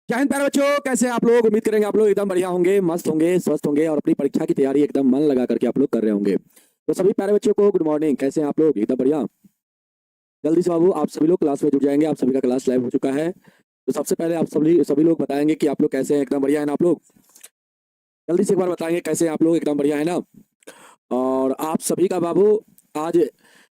जय हिंद प्यारे बच्चों, कैसे हैं आप लोग। उम्मीद करेंगे आप लोग एकदम बढ़िया होंगे, मस्त होंगे, स्वस्थ होंगे और अपनी परीक्षा की तैयारी एकदम मन लगा करके आप लोग कर रहे होंगे। तो सभी प्यारे बच्चों को गुड मॉर्निंग। कैसे हैं आप लोग, एकदम बढ़िया। जल्दी से बाबू आप सभी लोग क्लास में जुड़ जाएंगे। आप सभी का क्लास लाइव हो चुका है। तो सबसे पहले आप सभी लोग बताएंगे कि आप लोग कैसे हैं, एकदम बढ़िया है ना आप लोग। जल्दी से एक बार बताएंगे कैसे हैं आप लोग, एकदम बढ़िया है ना। और आप सभी का बाबू आज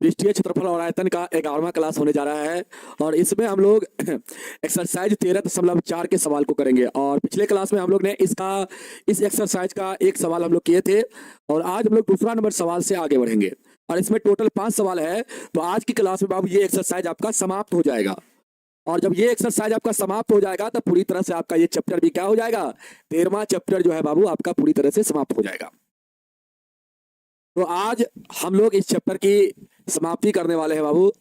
पृष्ठीय क्षेत्रफल और आयतन का 11वां क्लास होने जा रहा है। और इसमें हम लोग एक्सरसाइज 13.4 के सवाल को करेंगे। और पिछले क्लास में हम लोग ने इस एक्सरसाइज का एक सवाल हम लोग किए थे। और आज हम लोग दूसरा नंबर सवाल से आगे बढ़ेंगे। और इसमें टोटल 5 सवाल है। तो आज की क्लास में बाबू ये एक्सरसाइज आपका समाप्त हो जाएगा। और जब ये एक्सरसाइज आपका समाप्त हो जाएगा तो पूरी तरह से आपका ये चैप्टर भी क्या हो जाएगा, 13वां चैप्टर जो है बाबू आपका पूरी तरह से समाप्त हो जाएगा। तो आज हम लोग इस चैप्टर की समाप्ति करने वाले हैं बाबू।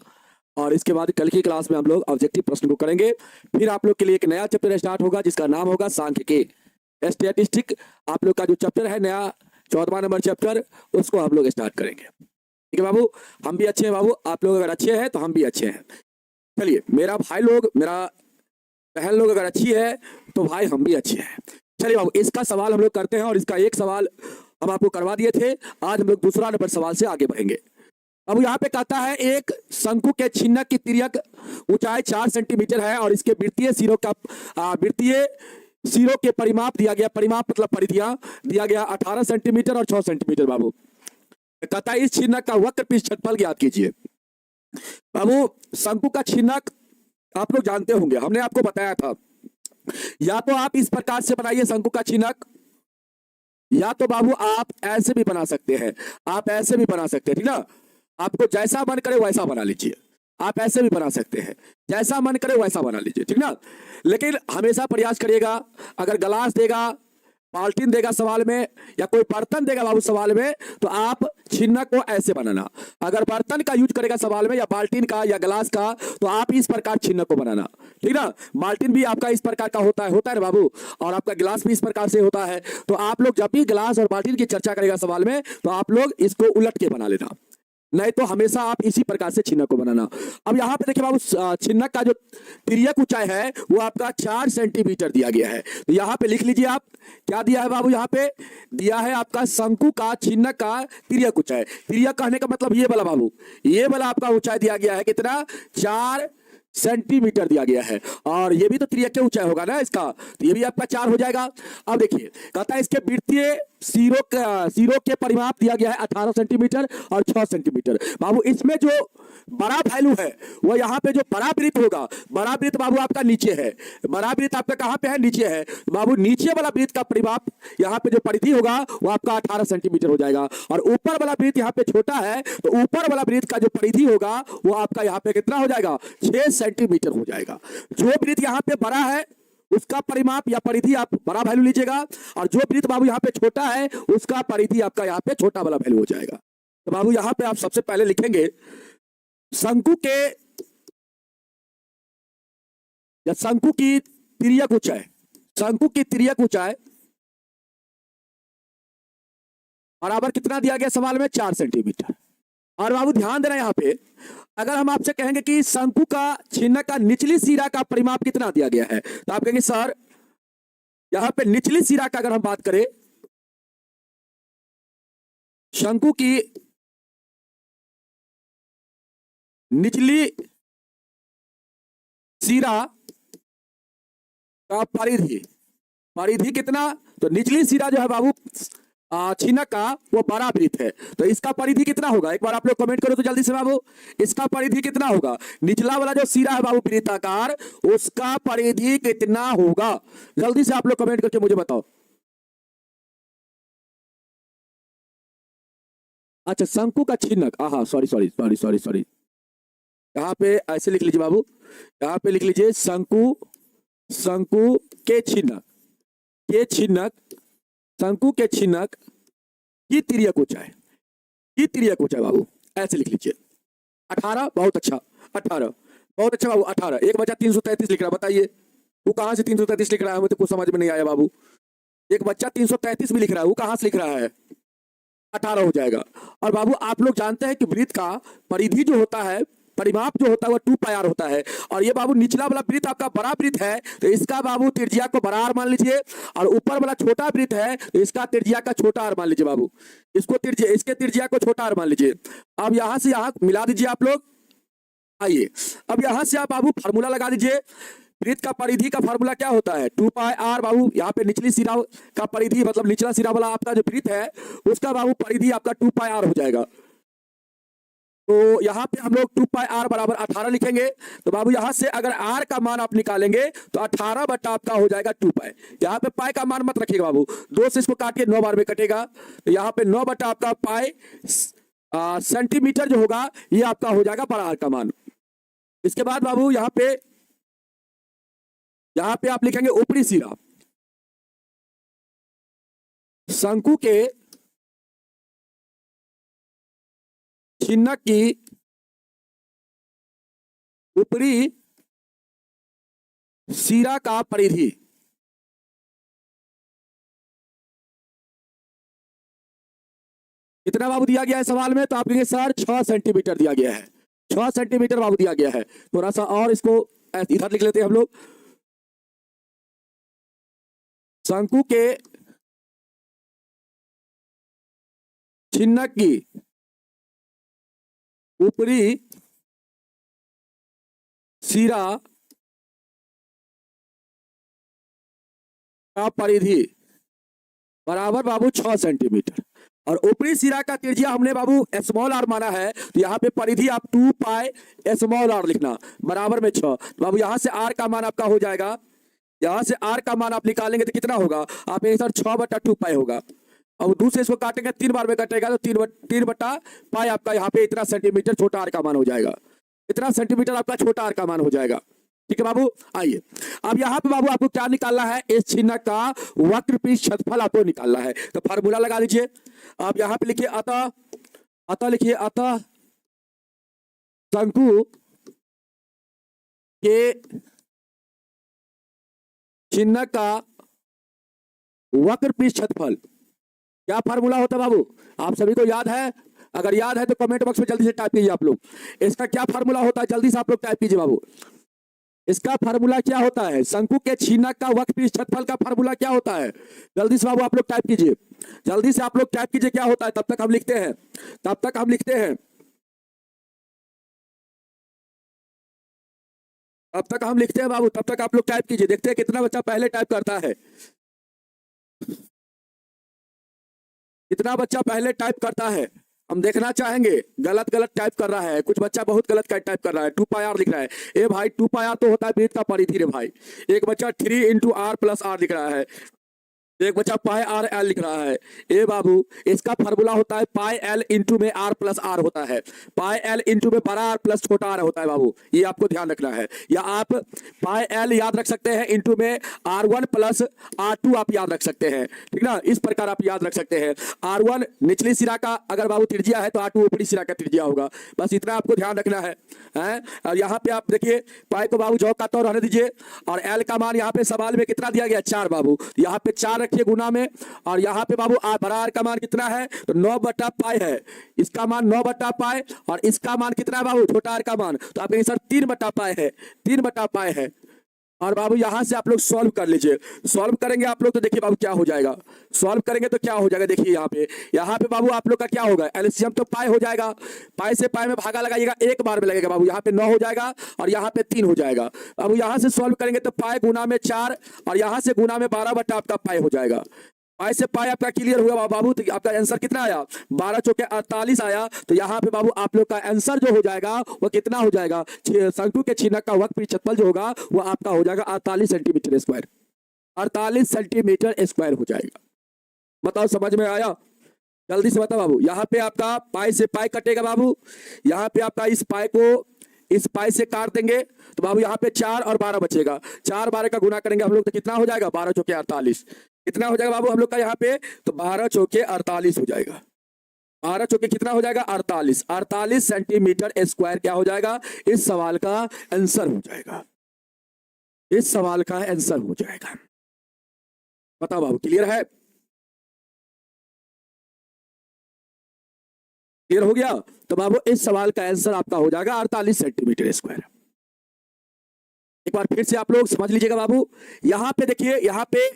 और इसके बाद कल की क्लास में हम लोग ऑब्जेक्टिव प्रश्न को करेंगे। फिर आप लोग के लिए एक नया चैप्टर स्टार्ट होगा जिसका नाम होगा सांख्यिकी, स्टैटिस्टिक। आप लोग का जो चैप्टर है नया 14वां नंबर चैप्टर, उसको हम लोग स्टार्ट करेंगे। ठीक है बाबू, हम भी अच्छे हैं बाबू। आप लोग अगर अच्छे हैं तो हम भी अच्छे हैं। चलिए, मेरा भाई लोग, मेरा बहन लोग अगर अच्छी है तो भाई हम भी अच्छे हैं। चलिए बाबू, इसका सवाल हम लोग करते हैं। और इसका एक सवाल हम आपको करवा दिए थे। आज हम लोग दूसरा नंबर सवाल से आगे बढ़ेंगे। अब यहाँ पे कहता है एक शंकु के छिन्नक की तिर्यक ऊंचाई 4 सेंटीमीटर है और इसके वृत्तीय सिरों के परिमाप दिया गया। परिमाप मतलब परिधियां दिया गया 18 सेंटीमीटर और 6 सेंटीमीटर। बाबू कहता है इस छिन्नक का वक्र पृष्ठ क्षेत्रफल ज्ञात कीजिए। बाबू शंकु का छिन्नक आप लोग जानते होंगे, हमने आपको बताया था। या तो आप इस प्रकार से बनाइए शंकु का छिन्नक, या तो बाबू आप ऐसे भी बना सकते हैं। आप ऐसे भी बना सकते हैं, ठीक ना। आपको जैसा मन करे वैसा बना लीजिए। आप ऐसे भी बना सकते हैं, जैसा मन करे वैसा बना लीजिए, ठीक ना। लेकिन हमेशा प्रयास करिएगा, अगर गिलास देगा, बाल्टीन देगा सवाल में, या कोई बर्तन देगा बाबू सवाल में, तो आप छिन्नक को ऐसे बनाना। अगर बर्तन का यूज करेगा सवाल में, या बाल्टीन का या गिलास का, तो आप इस प्रकार छिन्नक को बनाना, ठीक ना। बाल्टीन भी आपका इस प्रकार का होता है ना बाबू, और आपका गिलास भी इस प्रकार से होता है। तो आप लोग जब भी गिलास और बाल्टीन की चर्चा करेगा सवाल में, तो आप लोग इसको उलट के बना लेना, नहीं तो हमेशा आप इसी प्रकार से छिन्नक को बनाना। अब यहाँ पे देखिए बाबू, छिन्नक का जो तिर्यक ऊंचाई है वो आपका 4 सेंटीमीटर दिया गया है। तो यहाँ पे लिख लीजिए आप, क्या दिया है बाबू, यहाँ पे दिया है आपका शंकु का छिन्नक का तिर्यक ऊंचाई। तिर्यक कहने का मतलब ये वाला बाबू, ये वाला आपका ऊंचाई दिया गया है कितना, 4 सेंटीमीटर दिया गया है। और ये भी तो तिर्यक के ऊंचाई होगा ना इसका, तो ये भी आपका 4 हो जाएगा। अब देखिए कहता है इसके वृत्तीय सिरों के परिमाप दिया गया है 18 सेंटीमीटर और 6 सेंटीमीटर। बाबू इसमें जो बड़ा वैल्यू है वो यहाँ पे जो बड़ा वृत्त होगा, बड़ा वृत्त बाबू आपका नीचे है। बड़ा वृत्त आपका कहाँ पे है, नीचे है। बाबू नीचे वाला वृत्त का परिमाप यहाँ पे जो परिधि होगा वो आपका 18 सेंटीमीटर हो जाएगा। और ऊपर वाला वृत्त यहाँ पे छोटा है, तो ऊपर वाला वृत्त का जो परिधि होगा वो आपका यहाँ पे कितना हो जाएगा, 6 सेंटीमीटर हो जाएगा। जो वृत्त यहाँ पे बड़ा है उसका परिमाप या परिधि आप बड़ा वैल्यू लीजिएगा, और जो वृत्त बाबू यहाँ पे छोटा है उसका परिधि आपका यहाँ पे छोटा वाला वैल्यू हो जाएगा। तो बाबू यहाँ पे आप सबसे पहले लिखेंगे शंकु के या शंकु की तिर्यक ऊंचाई, शंकु की तिर्यक ऊंचाई बराबर कितना दिया गया सवाल में, 4 सेंटीमीटर। और बाबू ध्यान देना यहाँ पे, अगर हम आपसे कहेंगे कि शंकु का छिन्नक का निचली सिरा का परिमाप कितना दिया गया है, तो आप कहेंगे सर यहाँ पे निचली सिरा का अगर हम बात करें, शंकु की निचली सिरा का परिधि कितना, तो निचली सिरा जो है बाबू छिन्नक का वो बड़ा वृत्त है, तो इसका परिधि कितना होगा, एक बार आप लोग कमेंट करो तो जल्दी से बाबू। इसका परिधि कितना होगा, निचला वाला जो सिरा है बाबू वृत्ताकार, उसका परिधि कितना होगा, जल्दी से आप लोग कमेंट करके मुझे बताओ। अच्छा, शंकु का छिन्नक, हाँ sorry sorry sorry sorry sorry, यहाँ पे ऐसे लिख लीजिए बाबू, यहाँ पे लिख लीजिए शंकु के छिन्नक की तिर्यक ऊंचाई बाबू ऐसे लिख लीजिए 18। बहुत अच्छा, 18 बहुत अच्छा बाबू, 18। एक बच्चा 333 लिख रहा है, बताइए वो कहां से 333 लिख रहा है, मुझे कुछ समझ में नहीं आया बाबू। एक बच्चा 333 भी लिख रहा है, वो कहां से लिख रहा है, 18 हो जाएगा। और बाबू आप लोग जानते हैं कि वृत्त का परिधि जो होता है परिमाप जो होता है वो 2 पाई आर होता है। और ये बाबू निचला वाला वृत्त आपका बड़ा वृत्त है, तो इसका बाबू त्रिज्या को बड़ा आर मान लीजिए, और ऊपर वाला छोटा वृत्त है तो इसका त्रिज्या का छोटा आर मान लीजिए बाबू, इसको त्रिज्या, इसके त्रिज्या को छोटा आर मान लीजिए। अब यहां से यहां मिला दीजिए आप लोग। आइए अब यहां से आप बाबू फार्मूला लगा दीजिए। वृत्त का परिधि का फार्मूला क्या होता है? 2 पाई आर बाबू, यहाँ पे निचली सिरा का परिधि मतलब निचला सिरा वाला आपका जो वृत्त है उसका बाबू परिधि आपका 2 पाई आर हो जाएगा। तो यहाँ पे हम लोग 2 पाई आर बराबर 18 लिखेंगे। तो बाबू यहाँ से अगर आर का मान आप निकालेंगे तो 18 बटा आपका हो जाएगा 2 पाई। यहाँ पे पाई का मान मत रखिएगा बाबू, 2 से इसको काटिए 9 बार में कटेगा, तो यहाँ पे 9 बटा आपका पाई सेंटीमीटर जो होगा ये आपका हो जाएगा बड़ा आर का मान। इसके बाद बाबू यहाँ पे आप लिखेंगे ऊपरी सिरा, शंकु के छिन्नक की ऊपरी सिरा का परिधि कितना बाबू दिया गया है सवाल में? तो आप कहेंगे सर 6 सेंटीमीटर दिया गया है, 6 सेंटीमीटर बाबू दिया गया है। थोड़ा सा और इसको इधर लिख लेते हैं हम लोग। शंकु के छिन्नक की ऊपरी सिरा का परिधि बराबर बाबू 6 सेंटीमीटर, और ऊपरी सिरा का त्रिज्या हमने बाबू स्मॉल आर माना है, तो यहाँ पे परिधि आप 2 पाई स्मॉल आर लिखना बराबर में 6। तो बाबू यहाँ से आर का मान आपका हो जाएगा, यहाँ से आर का मान आप निकालेंगे तो कितना होगा? आप सर 6 बटा 2 पाई होगा। अब दूसरे इसको काटेंगे 3 बार में कटेगा तो 3 बटा पाई आपका यहाँ पे इतना सेंटीमीटर छोटा आर का मान हो जाएगा, इतना सेंटीमीटर आपका छोटा आर का मान हो जाएगा। ठीक है बाबू। आइए अब यहाँ पे बाबू आपको क्या निकालना है? इस छिन्नक का वक्रपीठ क्षेत्रफल आपको निकालना है, तो फार्मूला लगा लीजिए। आप यहाँ पे लिखिए अतः लिखिए अतः शंकु के छिन्नक का वक्रपीठ क्षेत्रफल क्या फार्मूला होता है बाबू? आप सभी को याद है? अगर याद है तो कमेंट बॉक्स में जल्दी से टाइप कीजिए आप लोग। इसका क्या फार्मूला होता है? जल्दी से आप लोग टाइप कीजिए बाबू। इसका फार्मूला क्या होता है? शंकु के छिन्नक का वक्रपीठ क्षेत्रफल का फार्मूला क्या होता है? जल्दी से बाबू आप लोग टाइप कीजिए, जल्दी से आप लोग टाइप कीजिए क्या होता है। तब तक हम लिखते हैं, तब तक हम लिखते हैं, तब तक हम लिखते हैं बाबू। तब तक आप लोग टाइप कीजिए, देखते हैं कितना बच्चा पहले टाइप करता है, कितना बच्चा पहले टाइप करता है। हम देखना चाहेंगे। गलत गलत टाइप कर रहा है, कुछ बच्चा बहुत गलत टाइप कर रहा है, 2 पाई आर लिख रहा है। ए भाई 2 पाई आर तो होता है वृत्त का परिधि रे भाई। एक बच्चा 3 इंटू आर प्लस आर लिख रहा है, एक बच्चा पाई आर एल लिख रहा है। ए बाबू इसका फार्मूला होता है पाई एल इंटू में आर प्लस आर होता है, पाई एल इंटू में बड़ा आर प्लस छोटा आर होता है बाबू, ये आपको ध्यान रखना है। या आप पाई एल याद रख सकते हैं, इंटू में R1 प्लस R2 आप याद रख सकते हैं। ठीक ना, इस प्रकार आप याद रख सकते हैं। R1 निचली सिरा का अगर बाबू त्रिज्या है तो R2 ऊपरी सिरा का त्रिज्या होगा, बस इतना आपको ध्यान रखना है। और यहाँ पे आप देखिए पाई को बाबू जॉक का तौर रहने दीजिए, और एल का मान यहाँ पे सवाल में कितना दिया गया? 4 बाबू, यहाँ पे 4 रखिए गुना में, और यहाँ पे बाबू बड़ा आर का मान कितना है? तो 9 बटा पाई है, इसका मान 9 बटा पाई, और इसका मान कितना है बाबू? छोटा आर का मान, तो आप कहेंगे सर 3 बटा पाई है, 3 बटा पाई है। और बाबू यहां से आप लोग सॉल्व कर लीजिए, सॉल्व करेंगे आप लोग तो देखिए बाबू क्या हो जाएगा। सॉल्व करेंगे तो क्या हो जाएगा? देखिए यहाँ पे बाबू आप लोग का क्या होगा? एलसीएम तो पाई हो जाएगा, पाई से पाई में भागा लगाइएगा, एक बार में लगेगा बाबू। यहाँ पे 9 हो जाएगा और यहाँ पे 3 हो जाएगा। बाबू यहाँ से सॉल्व करेंगे तो पाई गुना में 4 और यहाँ से गुना में 12 बटा आपका पाई हो जाएगा। पाई से पाई आपका क्लियर हुआ बाबू, तो आपका आंसर कितना आया? 12 चौके 48 आया। तो यहाँ पे बाबू आप लोग का आंसर जो हो जाएगा वो कितना हो जाएगा? शंकु के छिन्नक का वक्रपीठ क्षेत्रफल जो होगा वो आपका हो जाएगा 48 सेंटीमीटर स्क्वायर, 48 सेंटीमीटर स्क्वायर हो जाएगा। बताओ समझ में आया? जल्दी से बताओ बाबू। यहाँ पे आपका पाई से पाई कटेगा बाबू, यहाँ पे आपका इस पाई को इस पाई से काट देंगे तो बाबू यहाँ पे 4 और 12 बचेगा, 4 12 का गुना करेंगे हम लोग तो कितना हो जाएगा? 12 चौके 48। कितना हो जाएगा बाबू हम लोग का यहाँ पे? तो 12 चौके 48 हो जाएगा। 12 चौके कितना हो जाएगा? 48। 48 सेंटीमीटर स्क्वायर क्या हो जाएगा? इस सवाल का आंसर हो जाएगा, इस सवाल का आंसर हो जाएगा। बताओ बाबू क्लियर है? क्लियर हो गया? तो बाबू इस सवाल का आंसर आपका हो जाएगा 48 सेंटीमीटर स्क्वायर। एक बार फिर से आप लोग समझ लीजिएगा बाबू, यहां पे देखिए, यहां पे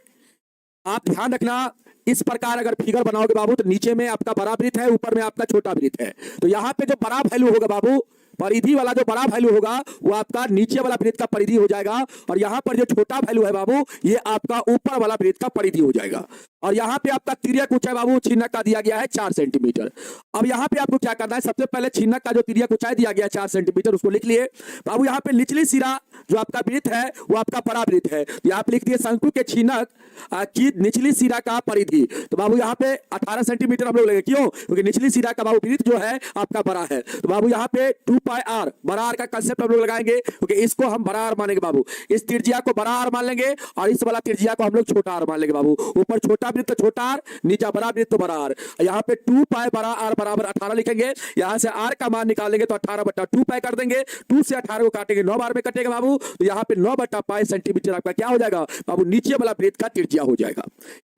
आप ध्यान रखना, इस प्रकार अगर फिगर बनाओगे बाबू तो नीचे में आपका बड़ा वृत्त है, ऊपर में आपका छोटा वृत्त है। तो यहाँ पे जो बड़ा वैल्यू होगा बाबू, परिधि वाला जो बड़ा वैल्यू होगा वो आपका नीचे वाला वृत्त का परिधि हो जाएगा, और यहाँ पर जो छोटा वैल्यू है बाबू ये आपका ऊपर वाला वृत्त का परिधि हो जाएगा। और यहाँ पे आपका तिर्यक ऊंचाई बाबू छिन्नक का दिया गया है 4 सेंटीमीटर। अब यहाँ पे आपको क्या करना है, सबसे पहले छिन्नक का जो तिर्यक ऊंचाई दिया गया है 4 सेंटीमीटर उसको लिख लिए बाबू। यहाँ पे निचली सिरा जो आपका वृत्त है वो आपका बड़ा वृत्त है, तो यहाँ पे लिख दिए शंकु के छिन्नक की निचली सिरा का परिधि। तो बाबू यहाँ पे 18 सेंटीमीटर हम लोग लेंगे, क्यों? क्योंकि निचली सिरा का बाबू वृत्त जो है आपका बड़ा है। तो बाबू यहाँ पे 2 पाई आर, बड़ा आर का कंसेप्ट हम लोग लगाएंगे, क्योंकि इसको हम बड़ा आर मानेंगे बाबू। इस त्रिज्या को बड़ा आर मान लेंगे और इस वाला त्रिज्या को हम लोग छोटा आर मान लेंगे बाबू। ऊपर छोटा वृत्त तो छोटा आर, नीचे बड़ा वृत्त तो बड़ा आर। यहाँ पे 2 पाई बड़ा आर बराबर 18 लिखेंगे। यहाँ से आर का मान निकालेंगे तो 18/2 पाई कर देंगे। 2 से 18 को काटेंगे 9 बार में कटेगा बाबू, तो यहाँ पे 9/पाई सेंटीमीटर आपका क्या हो जाएगा बाबू, नीचे वाला वृत्त का त्रिज्या हो जाएगा।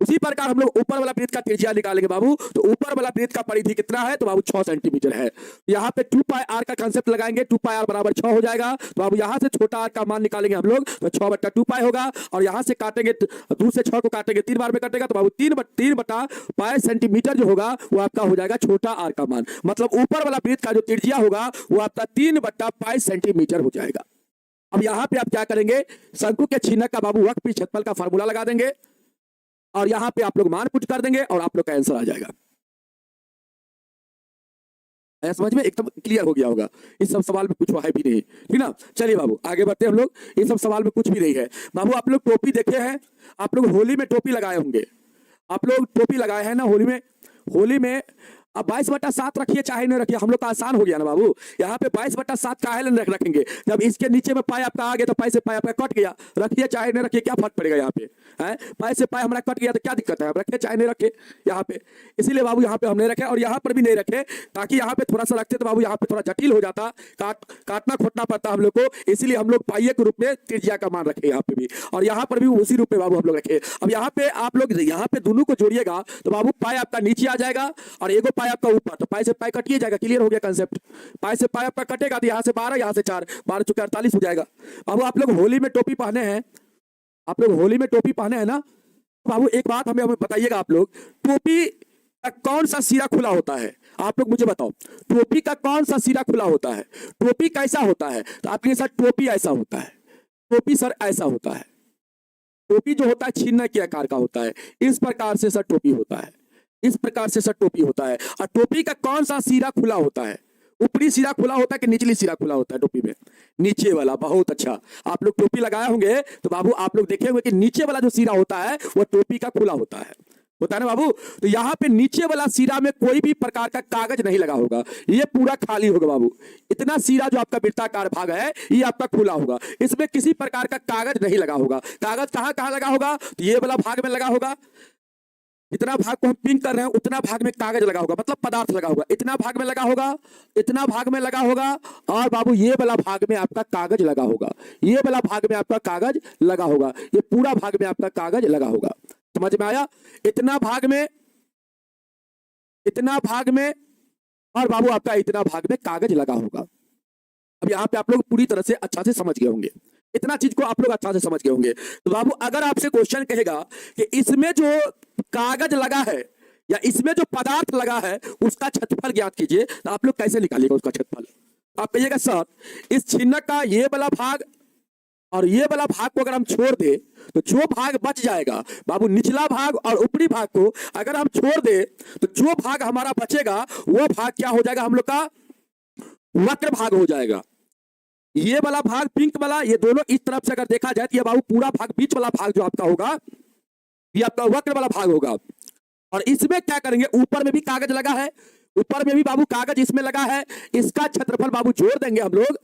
उसी प्रकार हम लोग ऊपर वाला वृत्त का त्रिज्या निकालेंगे बाबू, तो ऊपर वाला वृत्त का परिधि कितना है तो बाबू 6 सेंटीमीटर है। यहाँ पे 2 पाई आर का कंसेप्ट लगाएंगे, 2 पाई आर बराबर 6 हो जाएगा। तो बाबू यहाँ से छोटा आर का मान निकालेंगे हम लोग, तो 6/2 पाई होगा, और यहाँ से काटेंगे 2 से 6 को काटेंगे 3 बार में कटेगा, तो बाबू 3/पाई सेंटीमीटर जो होगा वो आपका हो जाएगा छोटा आर का मान। मतलब ऊपर वाला वृत्त का जो त्रिज्या होगा वो आपका 3/पाई सेंटीमीटर हो जाएगा। अब यहाँ पे आप क्या करेंगे, शंकु के छिन्नक का बाबू वक्र पृष्ठ क्षेत्रफल का फार्मूला लगा देंगे, और यहां पे आप लोग मान पुट कर देंगे और आप लोग का आंसर आ जाएगा। समझ में एकदम क्लियर हो गया होगा, इस सब सवाल में कुछ है भी नहीं, ठीक ना? चलिए बाबू आगे बढ़ते हम लोग, इस सब सवाल में कुछ भी नहीं है बाबू। आप लोग टोपी देखे हैं, आप लोग होली में टोपी लगाए होंगे, आप लोग टोपी लगाए हैं ना होली में। होली में अब 22/7 रखिए चाहे नहीं रखिए, हम लोग का आसान हो गया ना बाबू। यहाँ पे 22/7 काहे रखेंगे, जब इसके नीचे में पाई आपका आ गया तो पाई से पाई आपका कट गया, रखिए चाहे नहीं रखिए क्या फर्क पड़ेगा यहाँ पे, है? पाई से पाई हमारा कट गया तो क्या दिक्कत है, अब रखे चाहे नहीं रखे यहाँ पे। इसीलिए बाबू यहाँ पे हम नहीं रखे, और यहाँ पर भी नहीं रखे, ताकि यहाँ पे थोड़ा सा रखते तो बाबू यहाँ पे थोड़ा जटिल हो जाता, काटना खोटना पड़ता हम लोग को, इसीलिए हम लोग पाइये के रूप में त्रिज्या का मान रखे यहाँ पे भी, और यहाँ पर भी उसी रूप में बाबू हम लोग रखे। अब यहाँ पे आप लोग यहाँ पे दोनों को जोड़िएगा तो बाबू पाई आपका नीचे आ जाएगा और एगो पाई आपका ऊपर, तो पाई से पाई कटिए जाएगा। क्लियर हो गया कंसेप्ट? पाई से पाई आपका कटेगा तो यहाँ से 12, यहाँ से 4, 12 चुके 48 हो जाएगा। बाबू आप लोग होली में टोपी पहने हैं, आप लोग होली में टोपी पहने हैं ना बाबू, एक बात हमें बताइएगा, आप लोग टोपी का कौन सा सिरा खुला होता है, आप लोग मुझे बताओ, टोपी का कौन सा सिरा खुला होता है? टोपी कैसा होता है? तो आपके साथ टोपी ऐसा होता है, टोपी सर ऐसा होता है, टोपी जो होता है छिन्न के आकार का होता है, इस प्रकार से सर टोपी होता है, इस प्रकार से सर टोपी होता है। और टोपी का कौन सा सिरा खुला होता है? ऊपरी सिरा खुला होता है कि निचली सिरा खुला होता है टोपी में? नीचे वाला। बहुत अच्छा, आप लोग टोपी लगाए होंगे तो बाबू आप लोग देखे होंगे कि नीचे वाला जो सिरा होता है वो टोपी का खुला होता है ना बाबू। तो यहाँ पे नीचे वाला सिरा में कोई भी प्रकार का कागज नहीं लगा होगा, ये पूरा खाली होगा बाबू। इतना सिरा जो आपका वृत्ताकार भाग है ये आपका खुला होगा, इसमें किसी प्रकार का कागज नहीं लगा होगा। कागज कहाँ कहाँ लगा होगा? तो ये वाला भाग में लगा होगा, इतना भाग को हम पिंक कर रहे हैं उतना भाग में कागज लगा होगा, मतलब पदार्थ लगा होगा। इतना भाग में लगा होगा, इतना भाग में लगा होगा, और बाबू ये वाला भाग में आपका कागज लगा होगा, ये वाला भाग में आपका कागज लगा होगा, ये पूरा भाग में आपका कागज लगा होगा। समझ में आया? इतना भाग में, इतना भाग में, और बाबू आपका इतना भाग में कागज लगा होगा। अब यहाँ पे आप लोग पूरी तरह से अच्छा से समझ गए होंगे, इतना चीज को आप लोग अच्छा से समझ गए होंगे। तो बाबू अगर आपसे क्वेश्चन कहेगा कि इसमें जो कागज लगा है या इसमें जो पदार्थ लगा है उसका क्षेत्रफल ज्ञात कीजिए, तो आप लोग कैसे निकालिएगा उसका क्षेत्रफल? आप कहिएगा सर इस छिन्नक का ये वाला भाग और ये वाला भाग को अगर हम छोड़ दे तो जो भाग बच जाएगा बाबू, निचला भाग और ऊपरी भाग को अगर हम छोड़ दे तो जो भाग हमारा बचेगा वो भाग क्या हो जाएगा? हम लोग का वक्र भाग हो जाएगा। ये वाला भाग पिंक वाला, ये दोनों इस तरफ से अगर देखा जाए तो ये बाबू पूरा भाग, बीच वाला भाग जो आपका होगा ये आपका वक्र वाला भाग होगा। और इसमें क्या करेंगे, ऊपर में भी कागज लगा है, ऊपर में भी बाबू कागज इसमें लगा है, इसका क्षेत्रफल बाबू जोड़ देंगे हम लोग।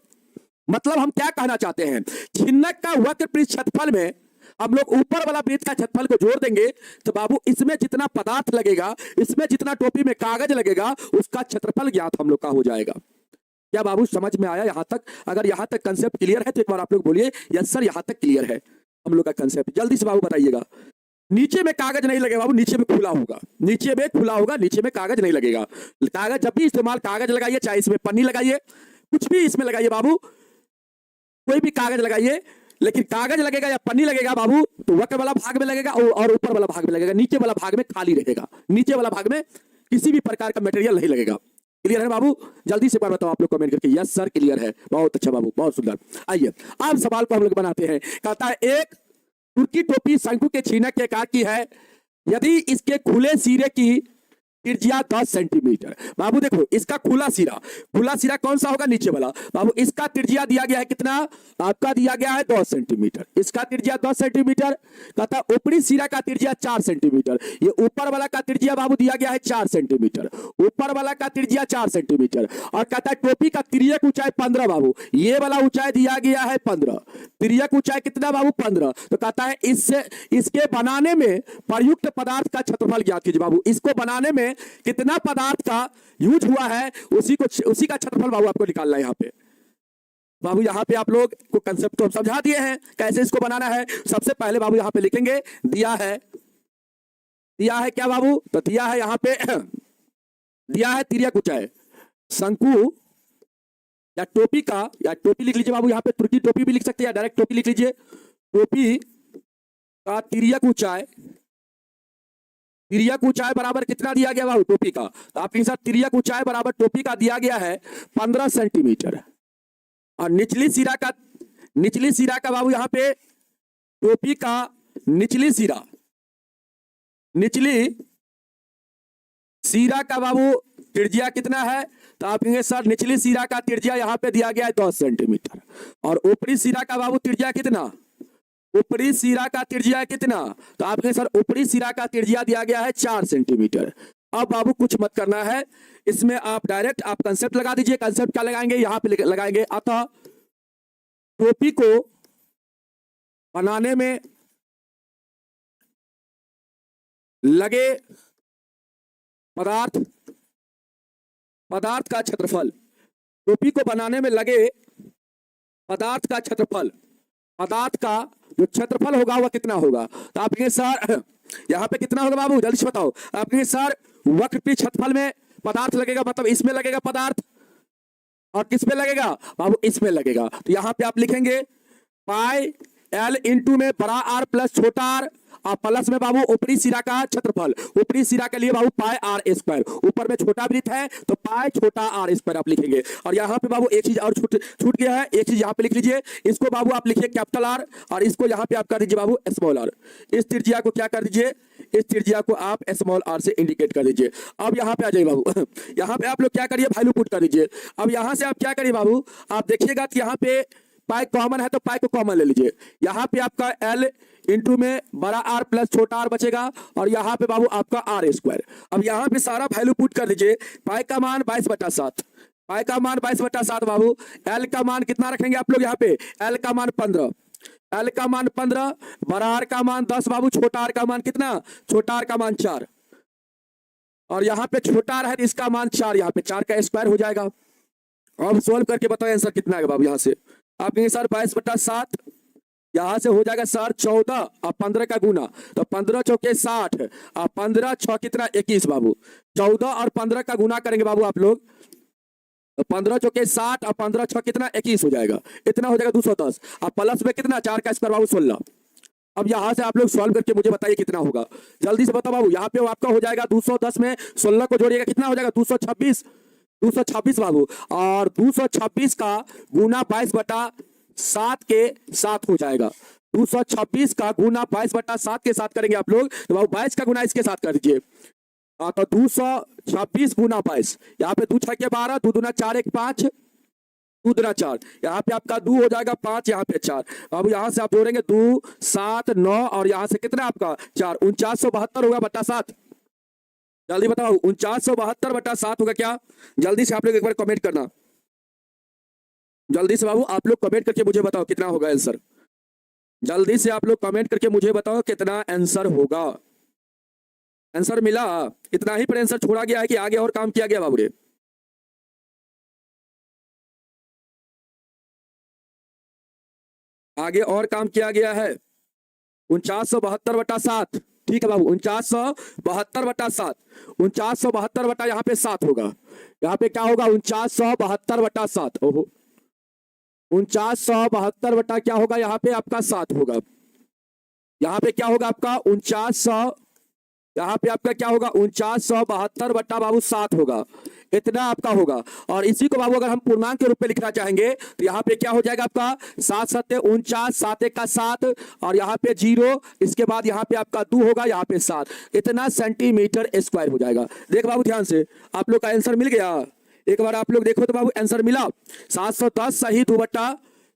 मतलब हम क्या कहना चाहते हैं, छिन्नक का वक्र पृष्ठ क्षेत्रफल में हम लोग ऊपर वाला वृत्त का क्षेत्रफल को जोड़ देंगे तो बाबू इसमें जितना पदार्थ लगेगा, इसमें जितना टोपी में कागज लगेगा उसका क्षेत्रफल ज्ञात हम लोग का हो जाएगा। क्या बाबू समझ में आया यहां तक? अगर यहां तक कंसेप्ट क्लियर है तो एक बार आप लोग बोलिए यस सर यहां तक क्लियर है हम लोग का कंसेप्ट। जल्दी से बाबू बताइएगा। नीचे में कागज नहीं लगेगा बाबू, नीचे में खुला होगा, नीचे में खुला होगा, नीचे में कागज नहीं लगेगा। कागज जब भी इस्तेमाल कागज लगाइए, चाहे इसमें पन्नी लगाइए, कुछ भी इसमें लगाइए बाबू, कोई भी कागज लगाइए, लेकिन कागज लगेगा या पन्नी लगेगा बाबू तो वक्र वाला भाग में लगेगा और ऊपर वाला भाग में लगेगा, नीचे वाला भाग में खाली रहेगा। नीचे वाला भाग में किसी भी प्रकार का मटेरियल नहीं लगेगा। क्लियर है बाबू? जल्दी से बताओ आप लोग कमेंट करके, यस सर क्लियर है, बहुत अच्छा बाबू, बहुत सुंदर। आइए अब सवाल को हम लोग बनाते हैं। कहता है एक तुर्की टोपी शंकु के छीनक के आकार की है, यदि इसके खुले सिरे की त्रिज्या 10 सेंटीमीटर। बाबू देखो इसका खुला सिरा कौन सा होगा? नीचे वाला। बाबू इसका त्रिज्या दिया गया है कितना? आपका दिया गया है 10 सेंटीमीटर। इसका त्रिज्या 10 सेंटीमीटर। कहता ऊपरी सिरा का त्रिज्या 4 सेंटीमीटर। ये ऊपर वाला का त्रिज्या बाबू दिया गया है 4 सेंटीमीटर। ऊपर वाला का त्रिज्या 4 सेंटीमीटर। और कहता है टोपी का तिर्यक ऊंचाई 15 बाबू। ये वाला ऊंचाई दिया गया है 15। तिर्यक ऊंचाई कितना बाबू? 15। तो कहता है इससे इसके बनाने में प्रयुक्त पदार्थ का क्षेत्रफल ज्ञात कीजिए। बाबू इसको बनाने में कितना पदार्थ का यूज हुआ है उसी का क्षेत्रफल बाबू आपको निकालना है। यहाँ पे बाबू यहाँ पे आप लोग को कंसेप्ट तो हम समझा दिए हैं कैसे इसको बनाना है। सबसे पहले बाबू यहाँ पे लिखेंगे दिया है क्या बाबू? तो दिया है यहाँ पे दिया है तिर्यक ऊंचाई शंकु या टोपी का, या टोपी लिख लीजिए बाबू, यहाँ पे तुर्की टोपी भी लिख सकते हैं या डायरेक्ट टोपी लिख लीजिए। टोपी का तिर्यक ऊंचाई बराबर कितना दिया गया बाबू? टोपी का, तो आपके साथ तिर्यक ऊंचाई बराबर टोपी का दिया गया है 15 सेंटीमीटर। और निचली सिरा का बाबू यहाँ पे टोपी का निचली सिरा का बाबू त्रिज्या कितना है? तो आप कहेंगे सर निचली सिरा का त्रिज्या यहाँ पे दिया गया है 10 सेंटीमीटर। और ऊपरी सिरा का बाबू त्रिज्या कितना? ऊपरी सिरा का त्रिज्या कितना? तो आप कहेंगे सर ऊपरी सिरा का त्रिज्या दिया गया है 4 सेंटीमीटर। अब बाबू कुछ मत करना है, इसमें आप डायरेक्ट आप कंसेप्ट लगा दीजिए। कंसेप्ट क्या लगाएंगे? यहाँ पे लगाएंगे अतः टोपी को बनाने में लगे पदार्थ का क्षेत्रफल। टोपी को बनाने में लगे पदार्थ का क्षेत्रफल, पदार्थ का जो क्षेत्रफल होगा वह कितना होगा? तो आप कहेंगे सर यहाँ पे कितना होगा बाबू? जल्दी से बताओ। आप कहेंगे सर वक्र पे क्षेत्रफल में पदार्थ लगेगा, मतलब इसमें लगेगा पदार्थ, और किस पे लगेगा बाबू? इसमें लगेगा। तो यहाँ पे आप लिखेंगे पाई एल इंटू में बड़ा आर प्लस छोटा आर और प्लस में बाबू ऊपरी सिरा का क्षेत्रफल। ऊपरी सिरा के लिए बाबू पाई आर स्क्वायर, ऊपर में छोटा वृत्त है तो पाई छोटा आर स्क्वायर आप लिखेंगे। और यहाँ पे बाबू एक चीज और छूट गया है, एक चीज यहाँ पे लिख लीजिए, इसको बाबू आप लिखिए कैपिटल आर और इसको यहाँ पे आप कर दीजिए बाबू स्मॉल आर। इस त्रिज्या को क्या कर दीजिए? इस त्रिज्या को आप स्मॉल आर से इंडिकेट कर दीजिए। अब यहाँ पे आ जाइए बाबू, यहाँ पे आप लोग क्या करिए? वैल्यू पुट कर दीजिए। अब यहाँ से आप क्या करिए बाबू? आप देखिएगा कि यहाँ पे पाई कॉमन है तो पाई को कॉमन ले लीजिए। यहाँ पे आपका एल इंटू में बड़ा आर प्लस छोटा आर बचेगा और यहाँ पे बाबू आपका आर स्क्वायर। अब यहाँ पे सारा वैल्यू पुट कर दीजिए। पाई का मान 22/7, पाई का मान 22/7 बाबू। एल का मान कितना रखेंगे आप लोग? यहाँ पे एल का मान 15, एल का मान 15, बड़ा आर का मान 10 बाबू, छोटा आर का मान कितना? छोटा आर का मान 4। और यहाँ पे छोटा आर है तो इसका मान 4, यहाँ पे 4 का स्क्वायर हो जाएगा। अब सोल्व करके बताओ आंसर कितना है बाबू? यहाँ से आप कहेंगे सर 22/7, यहां से हो जाएगा सर 14 और 15 का गुना, तो 15 चौके 60 और 15 6 कितना? 21 बाबू। 14 और 15 का गुना करेंगे बाबू आप लोग, तो 15 चौके 60 और 15 6 कितना? 21 हो जाएगा। इतना हो जाएगा 210 और प्लस में कितना? 4 का स्क्वायर बाबू 16। अब यहां से आप लोग सॉल्व करके मुझे बताइए कितना होगा, जल्दी से बताओ बाबू। यहाँ पे आपका हो जाएगा 210 में 16 को जोड़िएगा कितना हो जाएगा? 226 बाबू। और 226 का गुना 22/7 के साथ हो जाएगा। 226 का गुना 22/7 के साथ करेंगे आप लोग तो बाबू 22 का गुना इसके साथ कर दीजिए। तो 226 गुना 22, यहाँ पे 2 6 12, 2 दूना 4 1 5, 2 दूना 4, यहाँ पे आपका 2 हो जाएगा 5, यहाँ पे 4। अब यहाँ से आप जोड़ेंगे 2 7 9 और यहाँ से कितना आपका 4, 4972 होगा बटा 7। जल्दी बताओ 4972/7 होगा क्या? जल्दी से आप लोग एक बार कमेंट करना, जल्दी से बाबू आप लोग कमेंट करके मुझे बताओ कितना होगा आंसर। जल्दी से आप लोग कमेंट करके मुझे बताओ कितना आंसर होगा। आंसर मिला? इतना ही पर आंसर छोड़ा गया है कि आगे और काम किया गया बाबू रे? आगे और काम किया गया है। 4972/7 ठीक है बाबू, 4972/7, 4972 यहाँ पे 7 होगा। यहाँ पे क्या होगा, 4972/7। ओहो, 4972 क्या होगा, यहाँ पे आपका 7 होगा। यहाँ पे क्या होगा आपका 4900, यहाँ पे आपका क्या होगा 4972 बाबू 7 होगा। इतना आपका होगा। और इसी को बाबू अगर हम पूर्णांक के रूप में लिखना चाहेंगे तो यहाँ पे क्या हो जाएगा आपका 7 7 49, 7 1 का 7, और यहाँ पे 0, इसके बाद यहाँ पे आपका 2 होगा, यहाँ पे 7, इतना सेंटीमीटर स्क्वायर हो जाएगा। देख बाबू ध्यान से, आप लोग का आंसर मिल गया। एक बार आप लोग देखो तो बाबू आंसर मिला 710 सही 2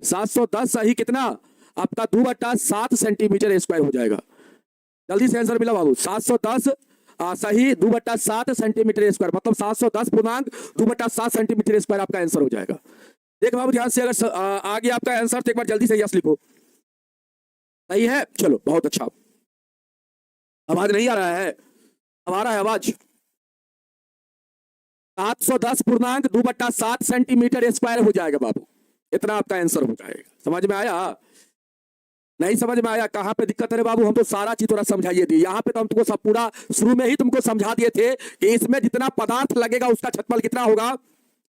710 सही कितना आपका 2/7 सेंटीमीटर स्क्वायर हो जाएगा। जल्दी से आंसर मिला बाबू, 710 सही 2/7 सेंटीमीटर स्क्वायर, मतलब 710 पूर्णांक 2/7 सेंटीमीटर स्क्वायर आपका आंसर हो जाएगा। देख बाबू ध्यान से, अगर आ गया आपका आंसर तो एक बार जल्दी से यस लिखो। सही है, चलो बहुत अच्छा। आवाज नहीं आ रहा है, अब आ रहा है आवाज। 710 पूर्णांक 2/7 सेंटीमीटर स्क्वायर हो जाएगा बाबू, इतना आपका आंसर हो जाएगा। समझ में आया? नहीं समझ में आया? कहां पे दिक्कत है बाबू, हम तो सारा चीज थोड़ा समझाइए थे। यहाँ पे तो हम तुमको सब पूरा शुरू में ही तुमको समझा दिए थे कि इसमें जितना पदार्थ लगेगा उसका क्षेत्रफल कितना होगा।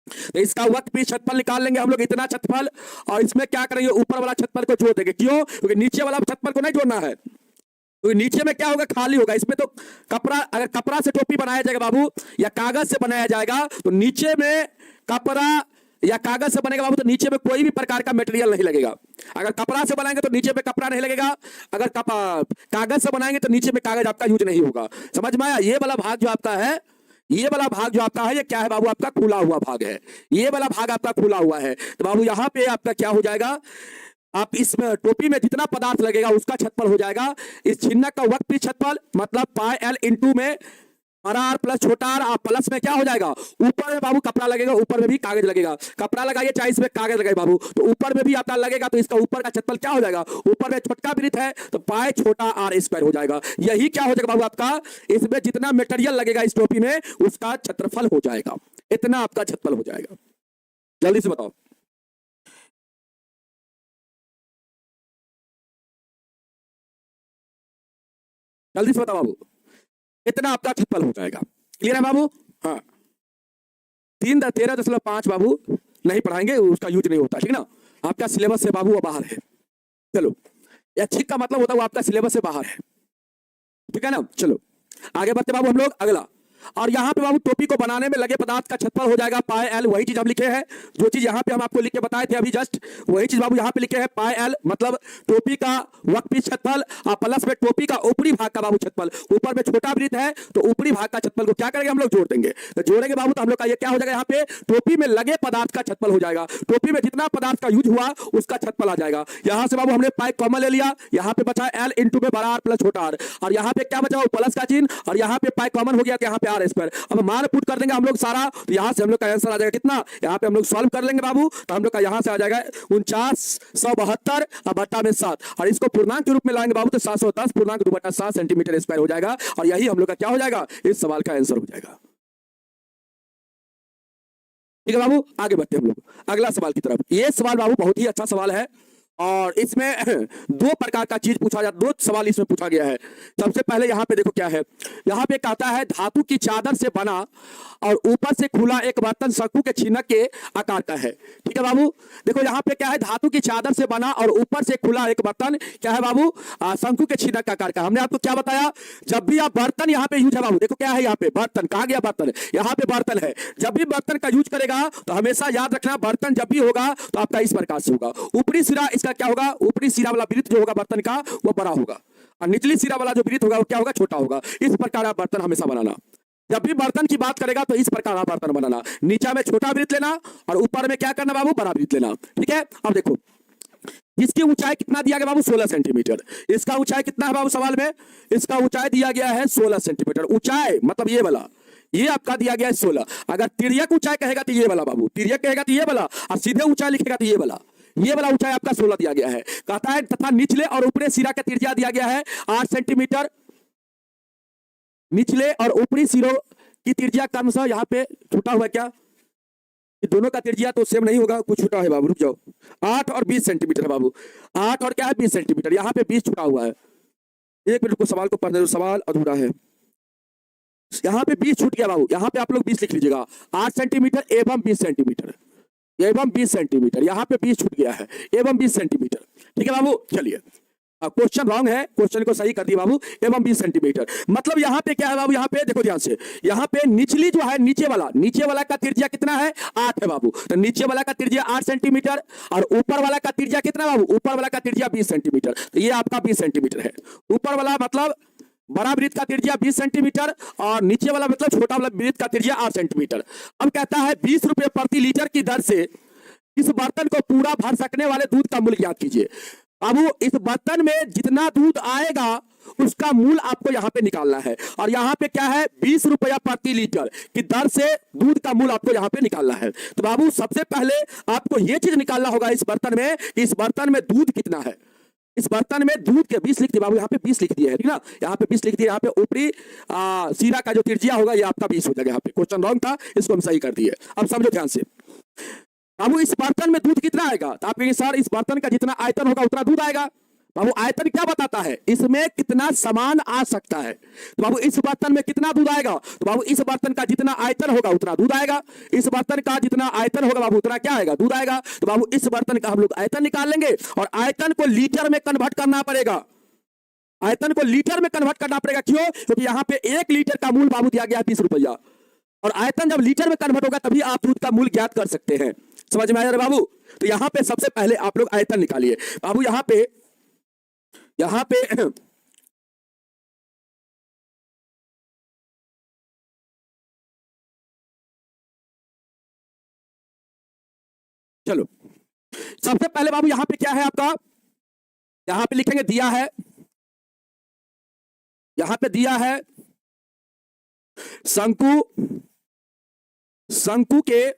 तो इसका वक्त भी क्षेत्रफल निकाल लेंगे हम लोग, इतना क्षेत्रफल, और इसमें क्या करेंगे ऊपर वाला क्षेत्रफल को जोड़ देंगे। क्यों? क्योंकि नीचे वाला क्षेत्रफल को नहीं जोड़ना है, क्योंकि नीचे में क्या होगा, खाली होगा। इसमें तो कपड़ा, अगर कपड़ा से टोपी बनाया जाएगा बाबू या कागज से बनाया जाएगा तो नीचे में कपड़ा या कागज से बनेगा बाबू तो नीचे में कोई भी प्रकार का मटेरियल नहीं लगेगा। अगर कपड़ा से बनाएंगे तो नीचे में कपड़ा नहीं लगेगा, अगर कागज से बनाएंगे तो नीचे में कागज आपका यूज नहीं होगा। समझ में आया? ये वाला भाग जो आपका है, ये वाला भाग जो आपका है, ये क्या है बाबू, आपका खुला हुआ भाग है। ये वाला भाग आपका खुला हुआ है। तो बाबू यहाँ पे आपका क्या हो जाएगा, आप इसमें टोपी में जितना पदार्थ लगेगा उसका क्षेत्रफल हो जाएगा। इस छिन्नक का वक्र क्षेत्रफल मतलब पाई एल इंटू में बड़ा आर प्लस छोटा आर, आप प्लस में क्या हो जाएगा, ऊपर में बाबू कपड़ा लगेगा, ऊपर में भी कागज लगेगा। कपड़ा लगाइए चाहे इसमें कागज लगाइए बाबू, तो ऊपर में भी आपका लगेगा, तो इसका ऊपर का क्षेत्रफल क्या हो जाएगा, ऊपर में छोटा वृत्त है तो पाई छोटा आर स्क्वायर हो जाएगा। यही क्या हो जाएगा बाबू आपका, इसमें जितना मटेरियल लगेगा इस टोपी में उसका क्षेत्रफल हो जाएगा। इतना आपका क्षेत्रफल हो जाएगा। जल्दी से बताओ, जल्दी से बताओ बाबू, इतना आपका क्षेत्रफल हो जाएगा। क्लियर है बाबू? हाँ, 13.5 बाबू नहीं पढ़ाएंगे, उसका यूज नहीं होता, ठीक ना। आपका सिलेबस से बाबू वो बाहर है। चलो, या ठीक का मतलब होता है वो आपका सिलेबस से बाहर है, ठीक है ना। चलो आगे बढ़ते बाबू हम लोग अगला। और यहाँ पे बाबू टोपी को बनाने में लगे पदार्थ का क्षेत्रफल हो जाएगा पाई एल। वही चीज हम लिखे हैं, जो चीज यहाँ पे हम आपको लिख के बताए थे अभी जस्ट, वही चीज बाबू यहाँ पे लिखे हैं। पाई एल मतलब टोपी का वक्र क्षेत्रफल, प्लस में टोपी का ऊपरी भाग का बाबू क्षेत्रफल। ऊपर में छोटा वृत्त है तो ऊपरी भाग का क्षेत्रफल को क्या करेंगे हम लोग, जोड़ देंगे। तो जोड़ेंगे बाबू तो हम लोग का ये क्या हो जाएगा, यहाँ पे टोपी में लगे पदार्थ का क्षेत्रफल हो जाएगा। टोपी में जितना पदार्थ का यूज हुआ उसका क्षेत्रफल आ जाएगा। यहाँ से बाबू हमने पाई कॉमन ले लिया, यहाँ पे बचा एल इंटू में बड़ा आर प्लस छोटा आर, और यहाँ पे क्या बचा प्लस का चिन्ह, और यहाँ पे पाई कॉमन हो गया तो यहाँ पे आर स्क्वायर। अब मान पुट कर देंगे हम लोग सारा, तो यहाँ से हम लोग का आंसर आ जाएगा कितना, यहाँ पे हम लोग सॉल्व कर लेंगे बाबू, तो हम लोग का यहाँ से आ जाएगा 4972/7, और इसको पूर्णांक के रूप में लाएंगे बाबू तो 710 पूर्णांक 2/7 सेंटीमीटर स्क्वायर हो जाएगा। और यही हम लोग का क्या हो जाएगा, इस सवाल का आंसर हो जाएगा। ठीक है बाबू, आगे बढ़ते हम लोग अगला सवाल की तरफ। ये सवाल बाबू बहुत ही अच्छा सवाल है, और इसमें दो प्रकार का चीज पूछा जाता, दो सवाल इसमें पूछा गया है। सबसे पहले यहाँ पे देखो क्या है, यहाँ पे कहता है धातु की चादर से बना और ऊपर से खुला एक बर्तन शंकु के छिनक के आकार का है। ठीक है बाबू, देखो यहाँ पे क्या है, धातु की चादर से बना और ऊपर से खुला एक बर्तन क्या है बाबू, शंकु के छिनक का आकार का। हमने आपको क्या बताया, जब भी आप बर्तन यहाँ पे यूज है बाबू, देखो क्या है यहाँ पे बर्तन, कहा गया बर्तन, यहाँ पे बर्तन है। जब भी बर्तन का यूज करेगा तो हमेशा याद रखना बर्तन जब भी होगा तो आपका इस प्रकार से होगा। ऊपरी सिरा इसका क्या होगा, ऊपरी सिरा वाला वृत्त जो होगा बर्तन का वो बड़ा होगा, और निचली सिरा वाला जो वृत्त होगा वो क्या होगा, छोटा होगा। इस प्रकार आप बर्तन हमेशा बनाना। जब भी बर्तन की बात करेगा तो इस प्रकार आप बर्तन बनाना, नीचा में छोटा वृत्त लेना और ऊपर में क्या करना बाबू, बड़ा वृत्त लेना। ठीक है, अब देखो इसकी ऊंचाई कितना दिया गया बाबू, 16 सेंटीमीटर। इसका ऊंचाई कितना है बाबू सवाल में, इसका ऊंचाई दिया गया है 16 सेंटीमीटर। ऊंचाई मतलब ये वाला, ये आपका दिया गया है 16। अगर तिर्यक ऊंचाई कहेगा तो ये वाला बाबू, तिर्यक कहेगा तो ये वाला, और सीधे ऊंचाई लिखेगा तो ये वाला, ये वाला ऊंचाई आपका 16 दिया गया है। कहता है तथा निचले और ऊपरी सिरा का त्रिज्या दिया गया है 8 सेंटीमीटर। निचले और ऊपरी सिरों की त्रिज्या क्रमशः यहाँ पे छूटा हुआ क्या, दोनों का त्रिज्या तो सेम नहीं होगा, कुछ छूटा है बाबू, रुक जाओ। 8 और 20 सेंटीमीटर है बाबू, 8 और क्या है 20 सेंटीमीटर, यहाँ पे 20 छूटा हुआ है। एक मिनट को सवाल को पढ़ने दो, सवाल अधूरा है। यहाँ पे 20 छूट गया बाबू, यहाँ पे आप लोग 20 लिख लीजिएगा। 8 सेंटीमीटर एवं 20 सेंटीमीटर एवं 20 सेंटीमीटर, यहाँ पे 20 छूट गया है, एवं 20 सेंटीमीटर। ठीक है बाबू, चलिए क्वेश्चन रॉन्ग है, क्वेश्चन को सही कर दिया बाबू। एवं 20 सेंटीमीटर मतलब यहाँ पे क्या है बाबू, यहाँ पे देखो ध्यान से, यहाँ पे निचली जो है नीचे वाला का त्रिज्या कितना है, 8 है बाबू। तो नीचे वाला का त्रिज्या 8 सेंटीमीटर और ऊपर वाला का त्रिज्या कितना बाबू, ऊपर वाला का त्रिज्या 20 सेंटीमीटर। तो ये आपका 20 सेंटीमीटर है। ऊपर वाला मतलब बड़ा वृत्त का त्रिज्या 20 सेंटीमीटर और नीचे वाला मतलब छोटा वाला वृत्त का त्रिज्या 8 सेंटीमीटर। अब कहता है 20 रुपए प्रति लीटर की दर से इस बर्तन को पूरा भर सकने वाले दूध का मूल्य ज्ञात कीजिए। बाबू इस बर्तन में जितना दूध आएगा उसका मूल्य आपको यहाँ पे निकालना है, और यहाँ पे क्या है 20 रुपया प्रति लीटर की दर से दूध का मूल्य आपको यहाँ पे निकालना है। तो बाबू सबसे पहले आपको ये चीज निकालना होगा इस बर्तन में, इस बर्तन में दूध कितना है। इस बर्तन में दूध के 20 लिख दिए बाबू, यहाँ पे 20 लिख दिए है, ठीक ना, यहाँ पे 20 लिख दिए। यहाँ पे ऊपरी सीरा का जो त्रिज्या होगा ये आपका 20 हो जाएगा। यहाँ पे क्वेश्चन रॉन्ग था, इसको हम सही कर दिए। अब समझो ध्यान से बाबू, इस बर्तन में दूध कितना आएगा, तो आप कहेंगे सर इस बर्तन का जितना आयतन होगा उतना दूध आएगा। बाबू आयतन क्या बताता है, इसमें कितना सामान आ सकता है। तो बाबू इस बर्तन में कितना दूध आएगा, तो बाबू इस बर्तन का जितना आयतन होगा उतना दूध आएगा। इस बर्तन का जितना आयतन होगा बाबू उतना क्या आएगा, दूध आएगा। तो बाबू इस बर्तन का हम लोग आयतन निकाल लेंगे और आयतन को लीटर में कन्वर्ट करना पड़ेगा। आयतन को लीटर में कन्वर्ट करना पड़ेगा, क्यों, क्योंकि यहाँ पे 1 लीटर का मूल्य बाबू दिया गया है 20 रुपया, और आयतन जब लीटर में कन्वर्ट होगा तभी आप दूध का मूल्य ज्ञात कर सकते हैं। समझ में आया रे बाबू। तो यहाँ पे सबसे पहले आप लोग आयतन निकालिए बाबू। यहाँ पे चलो सबसे पहले बाबू यहाँ पे क्या है आपका, यहाँ पे लिखेंगे दिया है, यहाँ पे दिया है शंकु के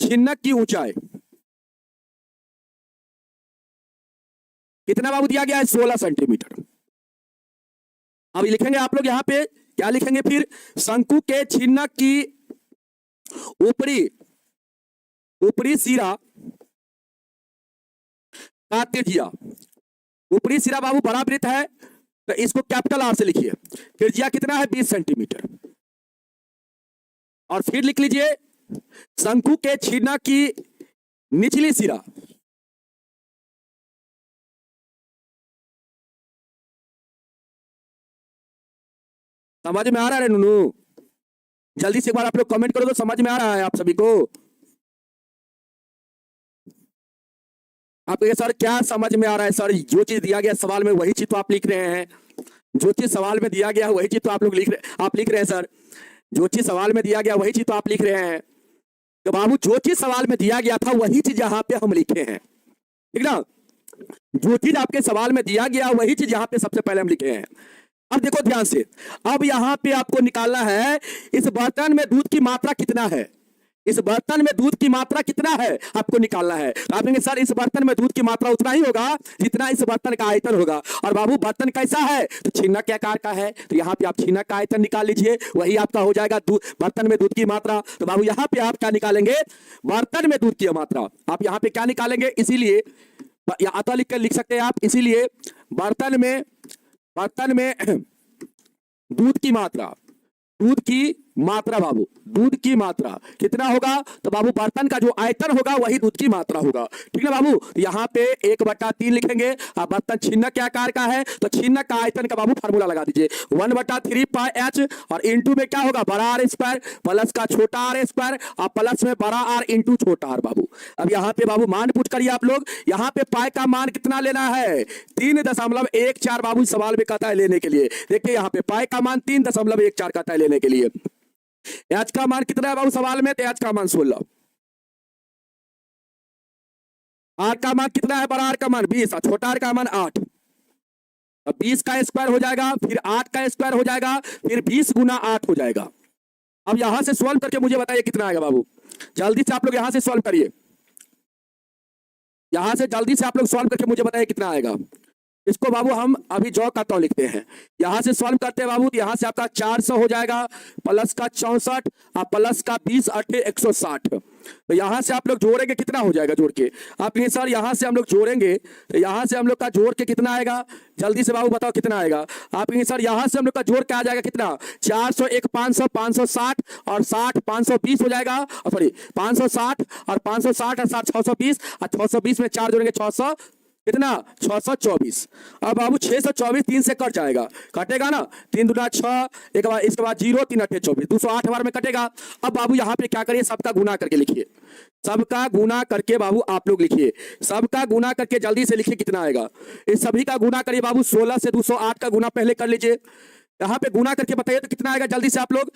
छिन्नक की ऊंचाई कितना बाबू दिया गया है, 16 सेंटीमीटर। अब लिखेंगे आप लोग यहाँ पे क्या लिखेंगे फिर, शंकु के छिन्नक की ऊपरी सिरा का त्रिज्या, ऊपरी सिरा बाबू बड़ा वृत्त है तो इसको कैपिटल आर से लिखिए, त्रिज्या कितना है 20 सेंटीमीटर। और फिर लिख लीजिए शंकु के छिन्नक की निचली सिरा समझ में आ रहा है नूनू, जल्दी से एक बार आप लोग कमेंट करो तो समझ में आ रहा है आप सभी को। आप ये सर क्या समझ में आ रहा है, सर जो चीज दिया गया सवाल में वही चीज तो आप लिख रहे हैं, जो चीज सवाल में दिया गया वही चीज तो आप लोग लिख रहे हैं सर, जो चीज सवाल में दिया गया वही चीज तो आप लिख रहे हैं। तो बाबू जो चीज सवाल में दिया गया था वही चीज यहाँ पे हम लिखे हैं, ठीक ना, जो चीज आपके सवाल में दिया गया वही चीज यहाँ पे सबसे पहले हम लिखे हैं। अब देखो ध्यान से, अब यहाँ पे आपको निकालना है इस बर्तन में दूध की मात्रा कितना है, इस बर्तन में दूध की मात्रा कितना है आपको निकालना है। तो आप कहेंगे सर इस बर्तन में दूध की मात्रा उतना ही होगा जितना इस बर्तन का आयतन होगा। और बाबू बर्तन कैसा है, तो छिन्नक के आकार का है, तो यहाँ पे आप छिन्नक का आयतन निकाल लीजिए, वही आपका हो जाएगा बर्तन में दूध की मात्रा। तो बाबू यहाँ पे आप क्या निकालेंगे, बर्तन में दूध की मात्रा आप यहाँ पे क्या निकालेंगे, इसीलिए अतः लिख कर लिख सकते हैं आप, इसीलिए बर्तन में दूध की मात्रा बाबू, दूध की मात्रा कितना होगा, तो बाबू बर्तन का जो आयतन होगा वही दूध की मात्रा होगा, ठीक है बाबू। यहाँ पे 1/3 लिखेंगे। बर्तन छिन्नक के आकार का है तो छिन्नक का आयतन का बाबू फार्मूला लगा दीजिए 1/3 पाई h, और इंटू में क्या होगा बड़ा आर स्क्वायर प्लस का छोटा आर स्क्वायर और प्लस में बड़ा आर इंटू छोटा आर बाबू। अब यहाँ पे बाबू मान पुट करिए आप लोग, यहाँ पे पाई का मान कितना लेना है 3.14 बाबू सवाल में कहता है लेने के लिए। देखिए यहाँ पे पाई का मान 3.14 कहता है लेने के लिए। एच का मान कितना है बाबू सवाल में, तो एच का मान 16, आर का मान कितना है, बड़ा आर का मान 20 और छोटा आर का मान 8। अब 20 का स्क्वायर हो जाएगा, फिर 8 का स्क्वायर हो जाएगा, फिर 20 गुना 8 हो जाएगा। अब यहां से सॉल्व करके मुझे बताइए कितना आएगा बाबू, जल्दी से आप लोग यहां से सॉल्व करिए, यहां से जल्दी से आप लोग सॉल्व करके मुझे बताइए कितना आएगा। इसको बाबू हम अभी जौ का तौ लिखते हैं। यहां से सॉल्व करते हैं बाबू, तो यहां से आपका 400 हो जाएगा, प्लस का 64 और प्लस का 20 अट्ठे 160। तो यहां से आप लोग जोड़ेंगे कितना हो जाएगा जोड़ के? आप कहें सर यहां से हम लोग जोड़ेंगे तो यहां से हम लोग का जोड़ के कितना आएगा? जल्दी से बाबू बताओ कितना आएगा? आप कहें सर यहां से हम लोग का जोड़ क्या आ जाएगा कितना? 401 500 560 और 60 520 हो जाएगा, और सॉरी 560 और 560 और 60 620 और 620 में 4 जोड़ेंगे 600 कितना? 624। अब बाबू 624 3 से कट जाएगा, कटेगा ना? 3 दूना 6, एक बार इसके बाद 0 3 अट्ठे 24, 208 बार में कटेगा। अब बाबू यहाँ पे क्या करिए, सबका गुना करके लिखिए, सबका गुना करके बाबू आप लोग लिखिए, सबका गुना करके जल्दी से लिखिए कितना आएगा। इस सभी का गुना करिए बाबू, 16 से 208 का गुना पहले कर लीजिए, यहाँ पे गुना करके बताइए तो कितना आएगा जल्दी से आप लोग।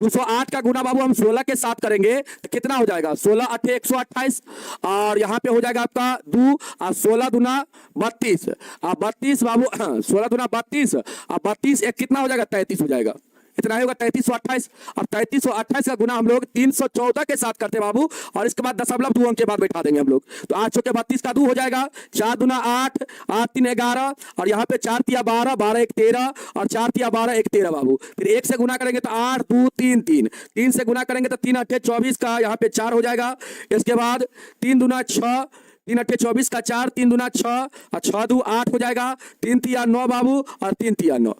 208 का गुना बाबू हम 16 के साथ करेंगे तो कितना हो जाएगा? 16 अट्ठे 128 और यहाँ पे हो जाएगा आपका 2 और 16 दूना 32 और 32 बाबू 16 दूना 32 और 32 एक कितना हो जाएगा? 33 हो जाएगा। इतना होगा 3328 और 3328 का गुना हम लोग 314 के साथ करते हैं बाबू, और इसके बाद दशमलव 2 अंक के बाद बैठा देंगे हम लोग। तो 8 चौके 32 का 2 हो जाएगा, 4 दूना 8 8 3 11 और यहाँ पे 4 तिया 12 12 1 13 और 4 तिया 12 1 13 बाबू। फिर 1 से गुना करेंगे तो 8 2 3 3 3 से गुना करेंगे तो 3 अट्ठे 24 का यहाँ पे 4 हो जाएगा। इसके बाद 3 दूना 6 3 अट्ठे 24 का 4 3 दूना 6 और 6 दू 8 हो जाएगा, 3 तिया 9 बाबू और 3 तिया 9।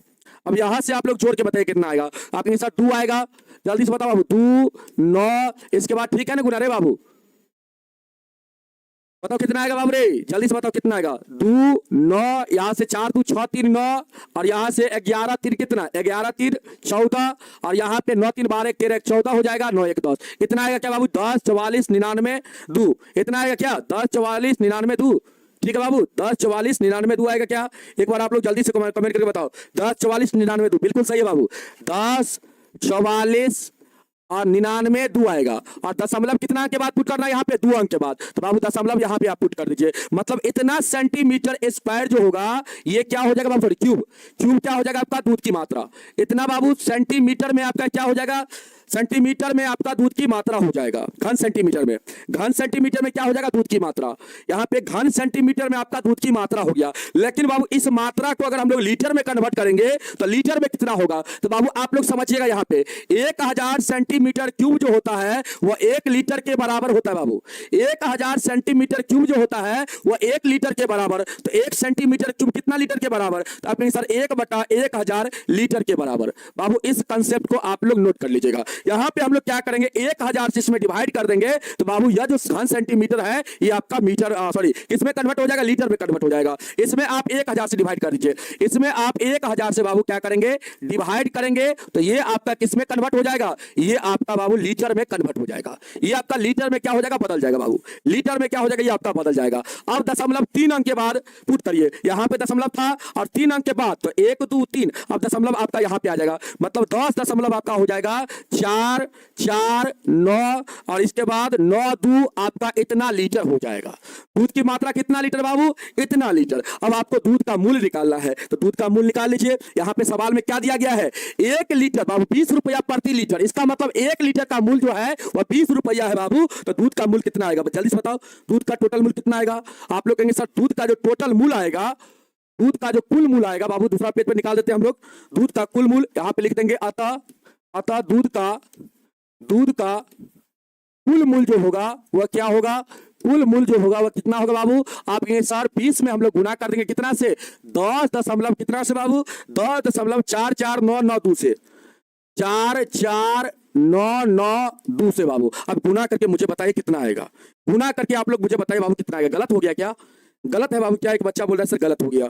अब यहां से आप लोग जोड़ के बताइए कितना आएगा। आपके साथ 2 आएगा, जल्दी से बताओ बाबू। 2 9 इसके बाद ठीक है ना गुना रे बाबू, बताओ कितना आएगा बाबू रे, जल्दी से बताओ कितना आएगा। 2 9 यहाँ से 4 2 6 3 9 और यहाँ से 11 3 कितना? 11 3 14 और यहाँ पे 9 3 12 1 13 1 14 हो जाएगा, 9 1 10। इतना आएगा क्या बाबू? 10 44 99 2। इतना आएगा क्या? 10 44 99 2। ठीक है बाबू, 10 44 99 2 आएगा क्या? एक बार आप लोग जल्दी से कमेंट करके बताओ। 10 44 99 2 बिल्कुल सही है बाबू। 10 44 और 99 2 आएगा, और दशमलव कितना अंक के बाद पुट करना है? यहाँ पे 2 अंक के बाद। तो बाबू दशमलव यहाँ पे आप पुट कर दीजिए, मतलब इतना सेंटीमीटर स्क्वायर जो होगा ये क्या हो जाएगा बाबू? सॉरी क्यूब, क्यूब क्या हो जाएगा आपका? दूध की मात्रा। इतना बाबू सेंटीमीटर में आपका क्या हो जाएगा? सेंटीमीटर में आपका दूध की मात्रा हो जाएगा, घन सेंटीमीटर में। घन सेंटीमीटर में क्या हो जाएगा? दूध की मात्रा। यहाँ पे घन सेंटीमीटर में आपका दूध की मात्रा हो गया, लेकिन बाबू इस मात्रा को अगर हम लोग लीटर में कन्वर्ट करेंगे तो लीटर में कितना होगा? तो बाबू आप लोग समझिएगा, यहाँ पे 1000 सेंटीमीटर क्यूब जो होता है वह 1 लीटर के बराबर होता है बाबू। 1000 सेंटीमीटर क्यूब जो होता है वह 1 लीटर के बराबर। तो 1 सेंटीमीटर क्यूब कितना लीटर के बराबर? तो आप कहेंगे सर 1/1000 लीटर के बराबर। बाबू इस कंसेप्ट को आप लोग नोट कर लीजिएगा। यहां पे हम लोग क्या करेंगे? 1000 से इसमें डिवाइड कर देंगे, तो बाबू यह जो घन सेंटीमीटर है ये आपका मीटर सॉरी किसमें कन्वर्ट हो जाएगा? लीटर में कन्वर्ट हो जाएगा। इसमें आप 1000 से डिवाइड कर दीजिए, इसमें आप 1000 से बाबू क्या करेंगे? डिवाइड करेंगे, तो ये आपका किसमें कन्वर्ट हो जाएगा? ये आपका बाबू लीटर में कन्वर्ट हो जाएगा। ये आपका लीटर में क्या हो जाएगा? बदल जाएगा बाबू, लीटर में क्या हो जाएगा? ये आपका बदल जाएगा। अब दशमलव 3 अंक के बाद पुट करिए, यहां पे दशमलव था और 3 अंक के बाद तो 1 2 3, अब दशमलव आपका यहां पे आ जाएगा, मतलब 10 दशमलव आपका हो जाएगा 4 4 9 और इसके बाद 9 2 आपका इतना लीटर हो जाएगा। दूध की मात्रा कितना लीटर बाबू? इतना लीटर। अब आपको दूध का मूल्य निकालना है, तो दूध का मूल्य निकाल लीजिए। यहां पे सवाल में क्या दिया गया है? 1 लीटर बाबू 20 रुपया प्रति लीटर, इसका मतलब 1 लीटर का मूल्य जो है वह 20 रुपया है बाबू। तो दूध का मूल्य कितना आएगा? जल्दी से बताओ, दूध का टोटल मूल्य कितना आएगा? आप लोग कहेंगे सर दूध का जो टोटल मूल्य आएगा, दूध का जो कुल मूल्य आएगा बाबू, दूसरा पेज पे निकाल देते हैं हम लोग। दूध का कुल मूल्य यहां पे लिख देंगे, अतः दूध का कुल मूल्य जो होगा वह क्या होगा? कुल मूल्य जो होगा वह कितना होगा बाबू? आप ये सर 20 में हम लोग गुना कर देंगे कितना से? 10 दशमलव कितना से बाबू? 10.4492 से, 4499 से बाबू। अब गुना करके मुझे बताइए कितना आएगा? गुना करके आप लोग मुझे बताइए बाबू कितना आएगा? गलत हो गया क्या? गलत है बाबू क्या? एक बच्चा बोल रहा है सर गलत हो गया।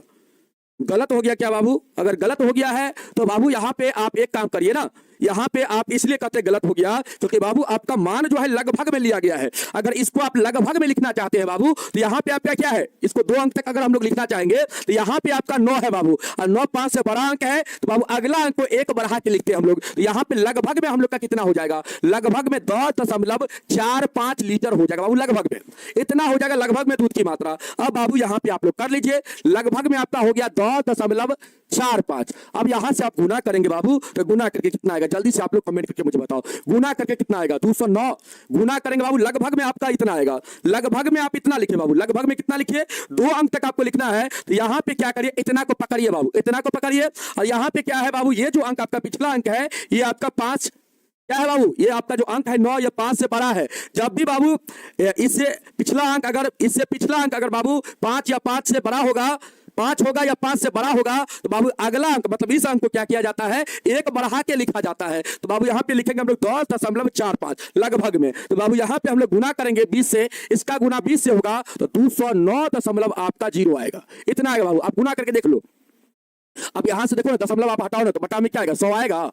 गलत हो गया क्या बाबू? अगर गलत हो गया है तो बाबू यहाँ पे आप एक काम करिए ना, यहाँ पे आप इसलिए कहते गलत हो गया क्योंकि बाबू आपका मान जो है लगभग में लिया गया है। अगर इसको आप लगभग में लिखना चाहते हैं बाबू तो यहाँ पे आपका क्या है? इसको 2 अंक तक अगर हम लोग लिखना चाहेंगे तो यहाँ पे आपका 9 है बाबू, और 9 5 से बड़ा अंक है, तो बाबू अगला अंक को 1 बढ़ा के लिखते हैं हम लोग। तो यहाँ पे लगभग में हम लोग का कितना हो जाएगा? लगभग में 10.45 लीटर हो जाएगा बाबू, लगभग में इतना हो जाएगा, लगभग में दूध की मात्रा। अब बाबू यहाँ पे आप लोग कर लीजिए, लगभग में आपका हो गया 10.45। अब यहाँ से आप गुना करेंगे बाबू, तो गुना करके कितना आएगा आएगा? जल्दी से आप लोग कमेंट करके मुझे बताओ। गुना करके कितना आएगा? 209 गुना करेंगे बाबू लगभग में आपका इतना आएगा। लगभग में आप इतना लिखिए बाबू, लगभग में कितना लिखिए? 2 अंक तक आपको लिखना है। तो यहाँ पे क्या करिए, इतना को पकड़िए बाबू, इतना को पकड़िए। और यहाँ पे क्या है बाबू, ये जो अंक आपका पिछला अंक है ये आपका 5 क्या है बाबू, ये आपका जो अंक है 9 या 5 से बड़ा है। जब भी बाबू इससे पिछला अंक अगर बाबू 5 या 5 से बड़ा होगा, 5 होगा या 5 से बड़ा होगा, तो बाबू अगला अंक मतलब इस अंक को क्या किया जाता है, एक बढ़ा के लिखा जाता है। तो बाबू यहाँ पे लिखेंगे हम लोग 10.45 लगभग में। तो बाबू यहाँ पे हम लोग गुना करेंगे 20 से, इसका गुना 20 से होगा तो 209 दशमलव आपका 0 आएगा। इतना आएगा बाबू, आप गुना करके देख लो। अब यहां से देखो ना, दशमलव आप हटाओ ना तो बटा में क्या आएगा? 100 आएगा।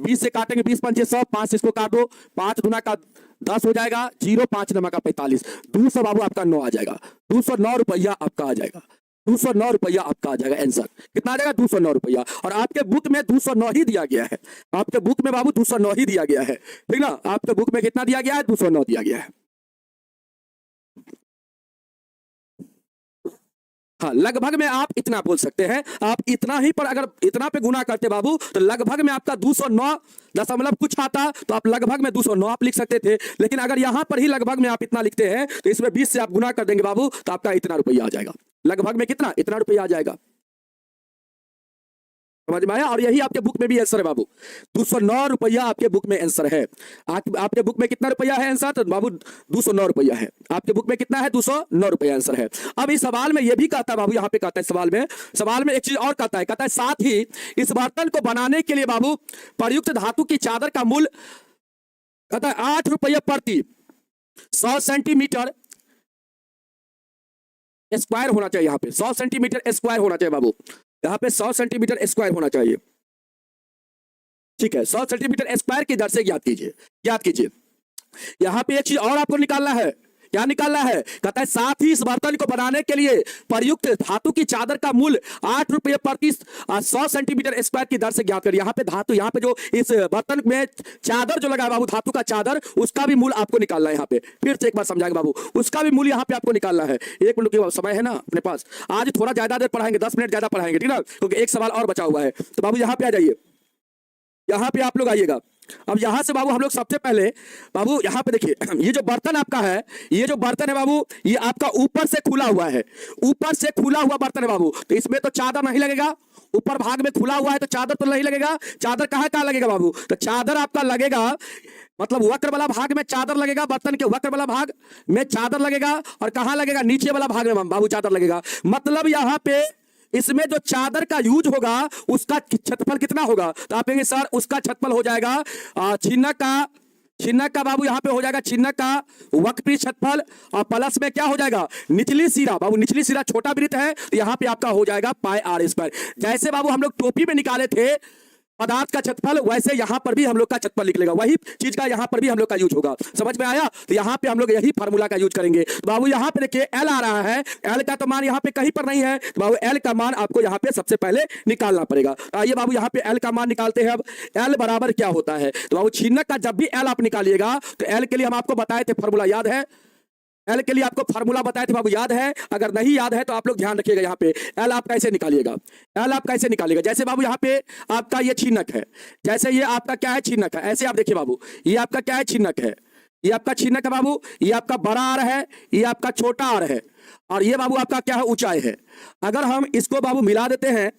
20 से काटेंगे 20 पंचे 100, 5 से इसको काट दो, 5 गुना का 10 हो जाएगा, 0 5 नमक का 45, 200 बाबू आपका 9 आ जाएगा। 209 रुपया आपका आ जाएगा। 209 रुपया आपका आ जाएगा। आंसर कितना आ जाएगा? 209 रुपया। और आपके बुक में 209 ही दिया गया है। आपके बुक में बाबू 209 ही दिया गया है, ठीक ना? आपके बुक में कितना दिया गया है? 209 दिया गया है। हाँ, लगभग में आप इतना बोल सकते हैं। आप इतना ही पर अगर इतना पे गुना करते बाबू तो लगभग में आपका 209 दशमलव कुछ आता, तो आप लगभग में 209 आप लिख सकते थे। लेकिन अगर यहां पर ही लगभग में आप इतना लिखते हैं तो इसमें 20 से आप गुना कर देंगे बाबू तो आपका इतना रुपया आ जाएगा। लगभग में कितना? इतना रुपया आ जाएगा। समझ में आया? और यही आपके बुक में भी आंसर है बाबू, 209 रुपया आपके बुक में आंसर है। आपके बुक में कितना रुपया है आंसर? तो बाबू 209 रुपया है। आपके बुक में कितना है? 209 रुपया आंसर है। अब इस सवाल में यह भी कहता है बाबू, यहाँ पे कहता है सवाल में एक चीज और कहता है साथ ही इस बर्तन को बनाने के लिए बाबू प्रयुक्त धातु की चादर का मूल्य कहता है 8 रुपया प्रति 100 सेंटीमीटर स्क्वायर होना चाहिए। यहाँ पे 100 सेंटीमीटर स्क्वायर होना चाहिए बाबू, यहाँ पे 100 सेंटीमीटर स्क्वायर होना चाहिए। ठीक है, 100 सेंटीमीटर स्क्वायर की दर से ज्ञात कीजिए। यहाँ पे एक चीज और आपको निकालना है। क्या निकालना है? कहता है साथ ही इस बर्तन को बनाने के लिए प्रयुक्त धातु की चादर का मूल्य 8 रुपये प्रति 100 सेंटीमीटर स्क्वायर की दर से ज्ञात करिए। यहाँ पे धातु, यहाँ पे जो इस बर्तन में चादर जो लगा है बाबू, धातु का चादर, उसका भी मूल्य आपको निकालना है। यहाँ पे फिर से एक बार समझाएंगे बाबू, उसका भी मूल्य यहाँ पे आपको निकालना है। 1 मिनट की समय है ना अपने पास, आज थोड़ा ज्यादा देर पढ़ाएंगे, 10 मिनट ज्यादा पढ़ाएंगे, ठीक ना? क्योंकि एक सवाल और बचा हुआ है। तो बाबू यहाँ पे आ जाइए, यहाँ पे आप लोग आइएगा। अब यहां से बाबू हम लोग सबसे पहले बाबू यहाँ पे देखिए, ये जो बर्तन आपका है, ये जो बर्तन है बाबू, ये आपका ऊपर से खुला हुआ है, ऊपर से खुला हुआ बर्तन है बाबू। तो इसमें तो चादर नहीं लगेगा, ऊपर भाग में खुला हुआ है तो चादर तो नहीं लगेगा। चादर कहाँ लगेगा बाबू? तो चादर आपका लगेगा मतलब वक्र वाला भाग में चादर लगेगा, बर्तन के वक्र वाला भाग में चादर लगेगा। और कहाँ लगेगा? नीचे वाला भाग में बाबू चादर लगेगा। मतलब यहाँ पे इसमें जो चादर का यूज होगा उसका क्षेत्रफल कितना होगा? तो आप कहेंगे सर उसका क्षेत्रफल हो जाएगा छिन्नक का बाबू यहाँ पे हो जाएगा छिन्नक का वक्र क्षेत्रफल, और प्लस में क्या हो जाएगा? निचली सिरा बाबू, निचली सिरा छोटा वृत्त है तो यहाँ पे आपका हो जाएगा पाई आर स्क्वायर। जैसे बाबू हम लोग टोपी में निकाले थे पदार्थ का क्षेत्रफल, वैसे यहां पर भी हम लोग का क्षेत्रफल निकलेगा। वही चीज का यहां पर भी हम लोग का यूज होगा। समझ में आया? तो यहां पे हम लोग यही फार्मूला का यूज करेंगे। तो बाबू यहां पे देखिए एल आ रहा है, एल का तो मान यहां पे कहीं पर नहीं है, तो बाबू एल का मान आपको यहां पे सबसे पहले निकालना पड़ेगा। आइए बाबू यहां पे एल का मान निकालते हैं। अब एल बराबर क्या होता है? तो बाबू छिन्नक का जब भी एल आप निकालिएगा तो एल के लिए हम आपको बताए थे फार्मूला, याद है? एल के लिए आपको फार्मूला बताए थे बाबू, याद है? अगर नहीं याद है तो आप लोग ध्यान रखिएगा। यहाँ पे एल आप कैसे निकालिएगा? एल आप कैसे निकालिएगा? जैसे बाबू यहाँ पे आपका ये छिन्नक है, जैसे ये आपका क्या है? छिन्नक है। ऐसे आप देखिए बाबू, ये आपका क्या है? छिन्नक है। ये आपका छिन्नक है बाबू, ये आपका बड़ा आर है, ये आपका छोटा आर है, और ये बाबू आपका क्या है? ऊंचाई है। अगर हम इसको बाबू मिला देते हैं,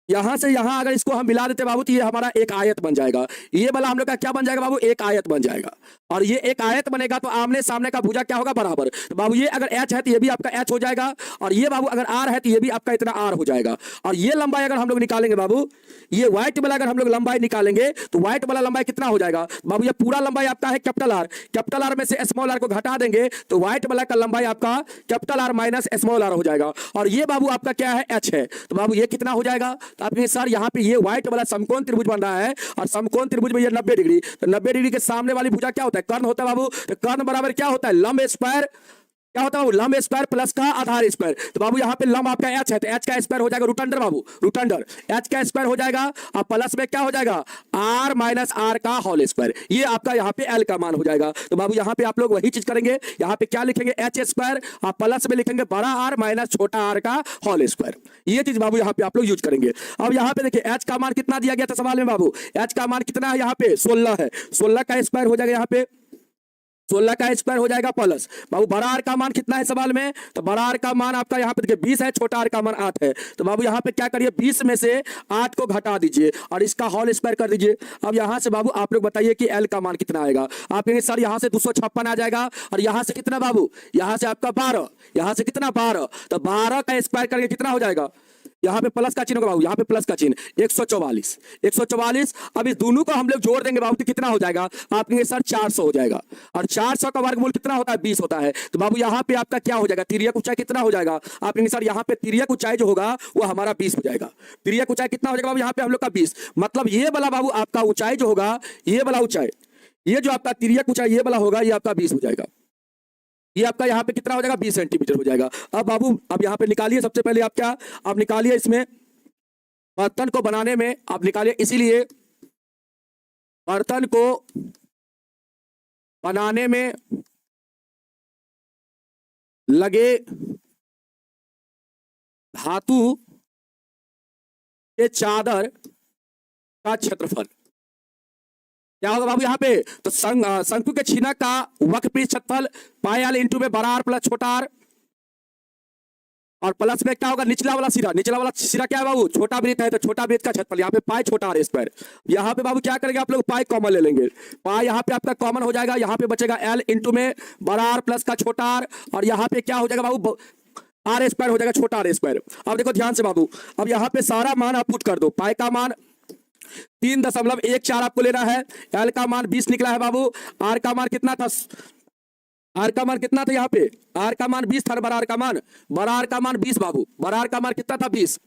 यहां से यहां अगर इसको हम मिला देते बाबू तो ये हमारा एक आयत बन जाएगा। ये वाला हम लोग का क्या बन जाएगा बाबू? एक आयत बन जाएगा। और ये एक आयत बनेगा तो आमने सामने का भुजा क्या होगा? बराबर। तो बाबू ये अगर एच है तो ये भी आपका एच हो जाएगा, और ये बाबू अगर आर है तो ये भी आपका इतना आर हो जाएगा। और ये लंबाई अगर हम लोग निकालेंगे बाबू, ये व्हाइट वाला अगर हम लोग लंबाई निकालेंगे तो व्हाइट वाला लंबाई कितना हो जाएगा बाबू? ये पूरा लंबाई आपका है कैपिटल आर, कैपिटल आर में से स्मॉल आर को घटा देंगे तो व्हाइट वाला का लंबाई आपका capital R minus small R हो जाएगा। और ये बाबू आपका क्या है? एच है। तो बाबू ये कितना हो जाएगा? तो आप सर यहाँ पे ये व्हाइट वाला समकोण त्रिभुज बन रहा है, और समकोण त्रिभुज में ये 90 डिग्री, तो 90 डिग्री के सामने वाली भुजा क्या होता है? कर्ण होता है बाबू। तो कर्ण बराबर क्या होता है? लंब स्क्वायर क्या होता है लंब स्क्वायर प्लस का आधार स्क्वायर। तो बाबू यहाँ पे लंब आपका एच है तो एच का स्क्वायर हो जाएगा रूट अंडर बाबू रूट अंडर एच का स्क्वायर हो जाएगा और प्लस में क्या हो जाएगा आर माइनस आर का होल स्क्वायर। ये आपका यहाँ पे एल का मान हो जाएगा। तो बाबू यहाँ पे आप लोग वही चीज करेंगे, यहाँ पे क्या लिखेंगे एच स्क्वायर और प्लस में लिखेंगे बड़ा आर माइनस छोटा आर का होल स्क्वायर। ये चीज बाबू यहाँ पे आप लोग यूज करेंगे। अब यहाँ पे देखिए एच का मान कितना दिया गया था सवाल में बाबू, एच का मान कितना है यहाँ पे 16 है, 16 का स्क्वायर हो जाएगा यहाँ पे 16 का स्क्वायर हो जाएगा प्लस बाबू बड़ा आर का मान कितना है सवाल में, तो बड़ा आर का मान आपका यहाँ पे देखिए 20 है, छोटा आर का मान 8 है। तो बाबू यहाँ पे क्या करिए 20 में से 8 को घटा दीजिए और इसका होल स्क्वायर कर दीजिए। अब यहाँ से बाबू आप लोग बताइए कि एल का मान कितना आएगा। आप कहेंगे सर यहाँ से 256 आ जाएगा और यहाँ से कितना बाबू, यहाँ से आपका 12, यहाँ से कितना 12, तो 12 का स्क्वायर करके कितना हो जाएगा, यहाँ पे प्लस का चिन्ह होगा बाबू, यहाँ पे प्लस का चिन्ह 144 144। अब इस दोनों को हम लोग जोड़ देंगे बाबू तो कितना हो जाएगा, आप कहेंगे सर 400 हो जाएगा और 400 का वर्गमूल कितना होता है 20 होता है। तो बाबू यहाँ पे आपका क्या हो जाएगा तिर्यक ऊंचाई कितना हो जाएगा, आप कहेंगे सर यहाँ पे तिर्यक ऊंचाई जो होगा वो हमारा 20 हो जाएगा। तिर्यक ऊंचाई कितना हो जाएगा बाबू यहाँ पे हम लोग का 20, मतलब ये वाला बाबू आपका ऊंचाई जो होगा, ये वाला ऊंचाई, ये जो आपका तिर्यक ऊंचाई ये वाला होगा ये आपका 20 हो जाएगा। ये आपका यहाँ पे कितना हो जाएगा 20 सेंटीमीटर हो जाएगा। अब बाबू अब यहाँ पे निकालिए, सबसे पहले आप क्या आप निकालिए इसमें बर्तन को बनाने में आप निकालिए, इसीलिए बर्तन को बनाने में लगे धातु के चादर का क्षेत्रफल क्या होगा बाबू यहाँ पे, तो शंकु के छीनक का वक्रपीठ क्षेत्रफल पाई एल इंटू में बड़ा आर प्लस छोटा आर और प्लस में क्या होगा निचला वाला सिरा क्या है बाबू छोटा वृत्त है तो छोटा वृत्त का क्षेत्रफल यहाँ पे पाई छोटा आर स्क्वायर। यहाँ पे बाबू क्या करेंगे आप लोग पाई कॉमन ले लेंगे, पाई यहाँ पे आपका कॉमन हो जाएगा, यहाँ पे बचेगा एल इंटू में बड़ा आर प्लस का छोटा आर और यहाँ पे क्या हो जाएगा बाबू आर स्क्वायर हो जाएगा छोटा आर स्क्वायर। अब देखो ध्यान से बाबू, अब यहाँ पे सारा मान आप पुट कर दो, पाई का मान 3.14 आपको लेना है, एल का मान 20 निकला है बाबू, आर का मान कितना था, आर का मान कितना था यहाँ पे, आर का मान 20 था, बड़ा आर का मान 20 बाबू, बड़ा आर का मान कितना था 20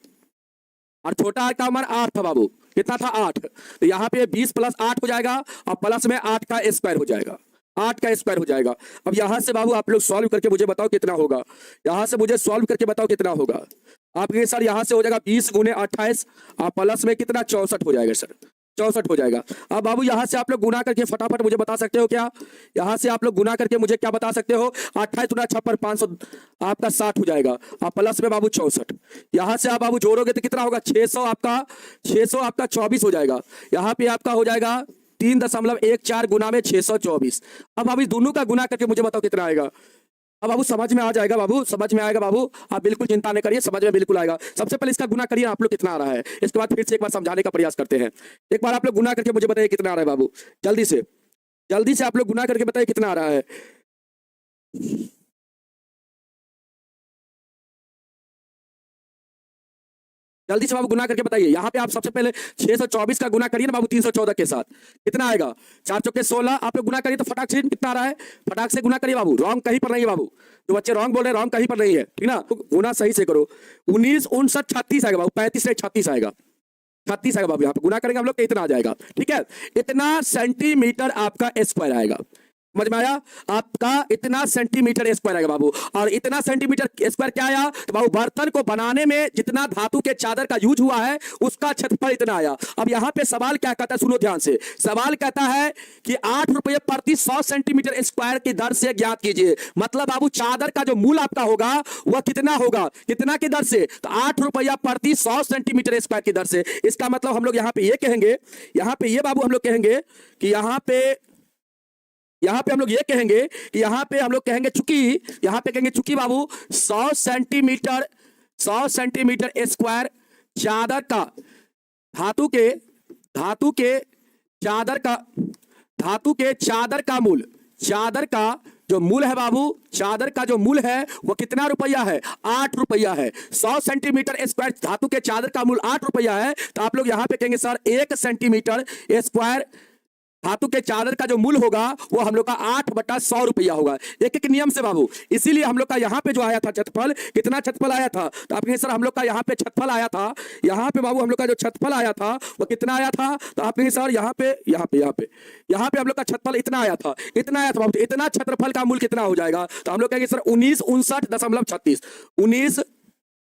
और छोटा आर का मान 8 था बाबू, कितना था 8। तो यहाँ पे 20 प्लस 8 हो जाएगा और प्लस में 8 का स्क्वायर हो जाएगा, 8 का स्क्वायर हो जाएगा। अब यहां से बाबू आप लोग सॉल्व करके मुझे बताओ कितना होगा, यहां से मुझे सॉल्व करके बताओ कितना होगा। आपके सर यहां से हो जाएगा 20 गुने 28 और प्लस में कितना 64 हो जाएगा सर, 64 हो जाएगा। अब बाबू यहां से आप लोग गुना करके फटाफट मुझे बता सकते हो क्या, यहां से आप लोग गुना करके मुझे क्या बता सकते हो, 28 गुना 56 500 आपका 60 हो जाएगा और प्लस में बाबू 64। यहां से आप बाबू जोड़ोगे तो कितना होगा 600 आपका 24 हो जाएगा। यहाँ पे आपका हो जाएगा 3.14 गुना में 624। अब बाबू दोनों का गुना करके मुझे बताओ कितना आएगा। अब बाबू समझ में आ जाएगा बाबू, समझ में आएगा बाबू, आप बिल्कुल चिंता नहीं करिए, समझ में बिल्कुल आएगा। सबसे पहले इसका गुना करिए आप लोग कितना आ रहा है, इसके बाद फिर से एक बार समझाने का प्रयास करते हैं। एक बार आप लोग गुना करके मुझे बताइए कितना आ रहा है बाबू, जल्दी से आप लोग गुना करके बताइए कितना आ रहा है। जल्दी से बाबू गुना करके बताइए। यहाँ पे आप सबसे पहले 624 का गुना करिए ना बाबू 314 के साथ, कितना आएगा 4 चौके 16। आप लोग गुना करिए तो फटाक से कितना आ रहा है, फटाक से गुना करिए बाबू, रॉन्ग कहीं पर नहीं है बाबू, जो बच्चे रॉन्ग बोल रहे हैं रॉन्ग कहीं पर नहीं है, ठीक ना, तो गुना सही से करो। 19 59 36 आएगा बाबू, 35 से 36 आएगा, 36 आएगा बाबू, यहाँ पे गुना करेंगे हम लोग तो इतना आ जाएगा, ठीक है। इतना सेंटीमीटर आपका स्क्वायर आएगा, समझ में आया, आपका इतना सेंटीमीटर स्क्वायर आएगा बाबू। और इतना सेंटीमीटर स्क्वायर क्या आया, तो बाबू बर्तन को बनाने में जितना धातु के चादर का यूज हुआ है उसका क्षेत्रफल इतना आया। अब यहाँ पे सवाल क्या कहता है, सुनो ध्यान से, सवाल कहता है कि 8 रुपये प्रति 100 सेंटीमीटर स्क्वायर की दर से ज्ञात कीजिए। मतलब बाबू चादर का जो मूल आपका होगा वह कितना होगा, कितना की दर से, तो 8 रुपया प्रति 100 सेंटीमीटर स्क्वायर की दर से। इसका मतलब हम लोग यहाँ पे ये कहेंगे, यहाँ पे ये बाबू हम लोग कहेंगे कि यहाँ पे हम लोग ये कहेंगे कि यहाँ पे हम लोग कहेंगे चूंकि, यहाँ पे कहेंगे चूंकि बाबू 100 सेंटीमीटर स्क्वायर चादर का धातु के चादर का मूल, चादर का जो मूल है बाबू, चादर का जो मूल है वो कितना रुपया है, 8 रुपया है। 100 सेंटीमीटर स्क्वायर धातु के चादर का मूल 8 रुपया है। तो आप लोग यहाँ पे कहेंगे सर 1 सेंटीमीटर स्क्वायर धातु के चादर का जो मूल होगा वो हम लोग का 8/100 रुपया होगा, एक एक नियम से बाबू। इसीलिए हम लोग का यहाँ पे जो आया था क्षेत्रफल, कितना क्षेत्रफल आया था, तो आपके सर हम लोग का यहाँ पे क्षेत्रफल आया था, यहाँ पे बाबू हम लोग का जो क्षेत्रफल आया था वो कितना आया था, तो आपके सर यहाँ पे हम लोग का क्षेत्रफल इतना आया था बाबू। तो इतना क्षेत्रफल का मूल कितना हो जाएगा, तो हम लोग कहेंगे सर 1959.36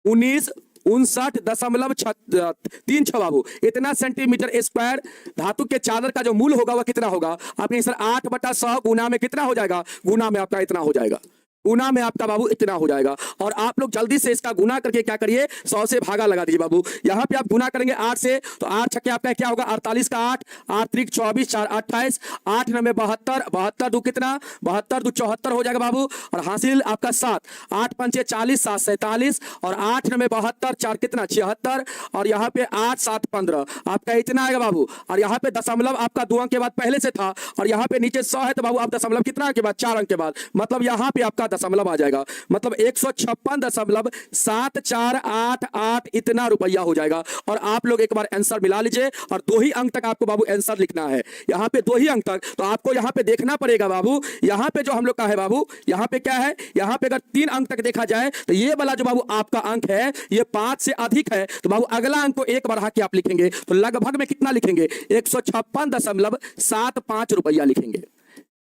1959.36 बाबू। इतना सेंटीमीटर स्क्वायर धातु के चादर का जो मूल होगा वह कितना होगा, आपके सर 8/100 गुना में कितना हो जाएगा, गुना में आपका इतना हो जाएगा, गुना में आपका बाबू इतना हो जाएगा। और आप लोग जल्दी से इसका गुना करके क्या करिए, 100 से भागा लगा दीजिए बाबू। यहाँ पे आप गुना करेंगे 8 से, तो 8 छक्के आपका क्या होगा, 48 का 8, 8 त्रिक 24, 4 28, 8 9 72, 72 दो कितना, 72 दो 74 हो जाएगा बाबू। और हासिल आपका 7, 8 पंचे 40, 7 47, और 8 9 72, 4 कितना 76, और यहाँ पे 8 7 15 आपका इतना आएगा बाबू। और यहाँ पे दशमलव आपका 2 अंक के बाद पहले से था, और यहाँ पे नीचे 100 है, तो बाबू आप दशमलव कितना अंक के बाद, 4 अंक के बाद, मतलब यहाँ पे आपका दशमलव आ जाएगा, मतलब 156.748 इतना रुपया हो जाएगा। और आप लोग एक बार आंसर मिला लीजिए, और 2 ही अंक तक आपको बाबू आंसर लिखना है, यहाँ पे 2 ही अंक तक। तो आपको यहाँ पे देखना पड़ेगा बाबू, यहाँ पे जो हम लोग का है बाबू, यहाँ पे क्या है, यहाँ पे अगर 3 अंक तक देखा जाए तो ये वाला जो बाबू आपका अंक है ये 5 से अधिक है, तो बाबू अगला अंक को 1 बढ़ा के आप लिखेंगे, तो लगभग में कितना लिखेंगे, 156.75 रुपया लिखेंगे,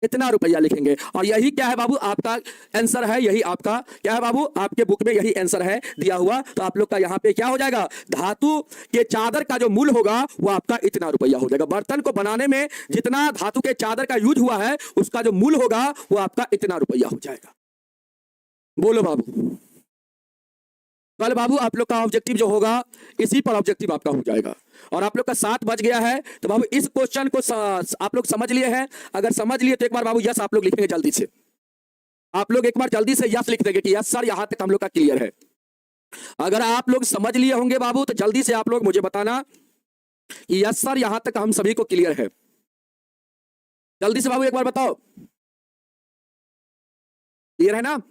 इतना रुपया लिखेंगे। और यही क्या है बाबू आपका आंसर है, यही आपका क्या है बाबू, आपके बुक में यही आंसर है दिया हुआ। तो आप लोग का यहाँ पे क्या हो जाएगा, धातु के चादर का जो मूल होगा वो आपका इतना रुपया हो जाएगा। बर्तन को बनाने में जितना धातु के चादर का यूज हुआ है उसका जो मूल होगा वो आपका इतना रुपया हो जाएगा। बोलो बाबू, कल बाबू आप लोग का ऑब्जेक्टिव जो होगा इसी पर ऑब्जेक्टिव आपका हो जाएगा। और आप लोग का 7 बज गया है, तो बाबू इस क्वेश्चन को आप लोग समझ लिए हैं, अगर समझ लिए तो एक बार बाबू यस आप लोग लिखेंगे जल्दी से, आप लोग एक बार जल्दी से यस लिख देंगे कि यस सर यहां तक हम लोग का क्लियर है। अगर आप लोग समझ लिए होंगे बाबू तो जल्दी से आप लोग मुझे बताना कि यस सर यहां तक हम सभी को क्लियर है, जल्दी से बाबू एक बार बताओ, क्लियर है ना।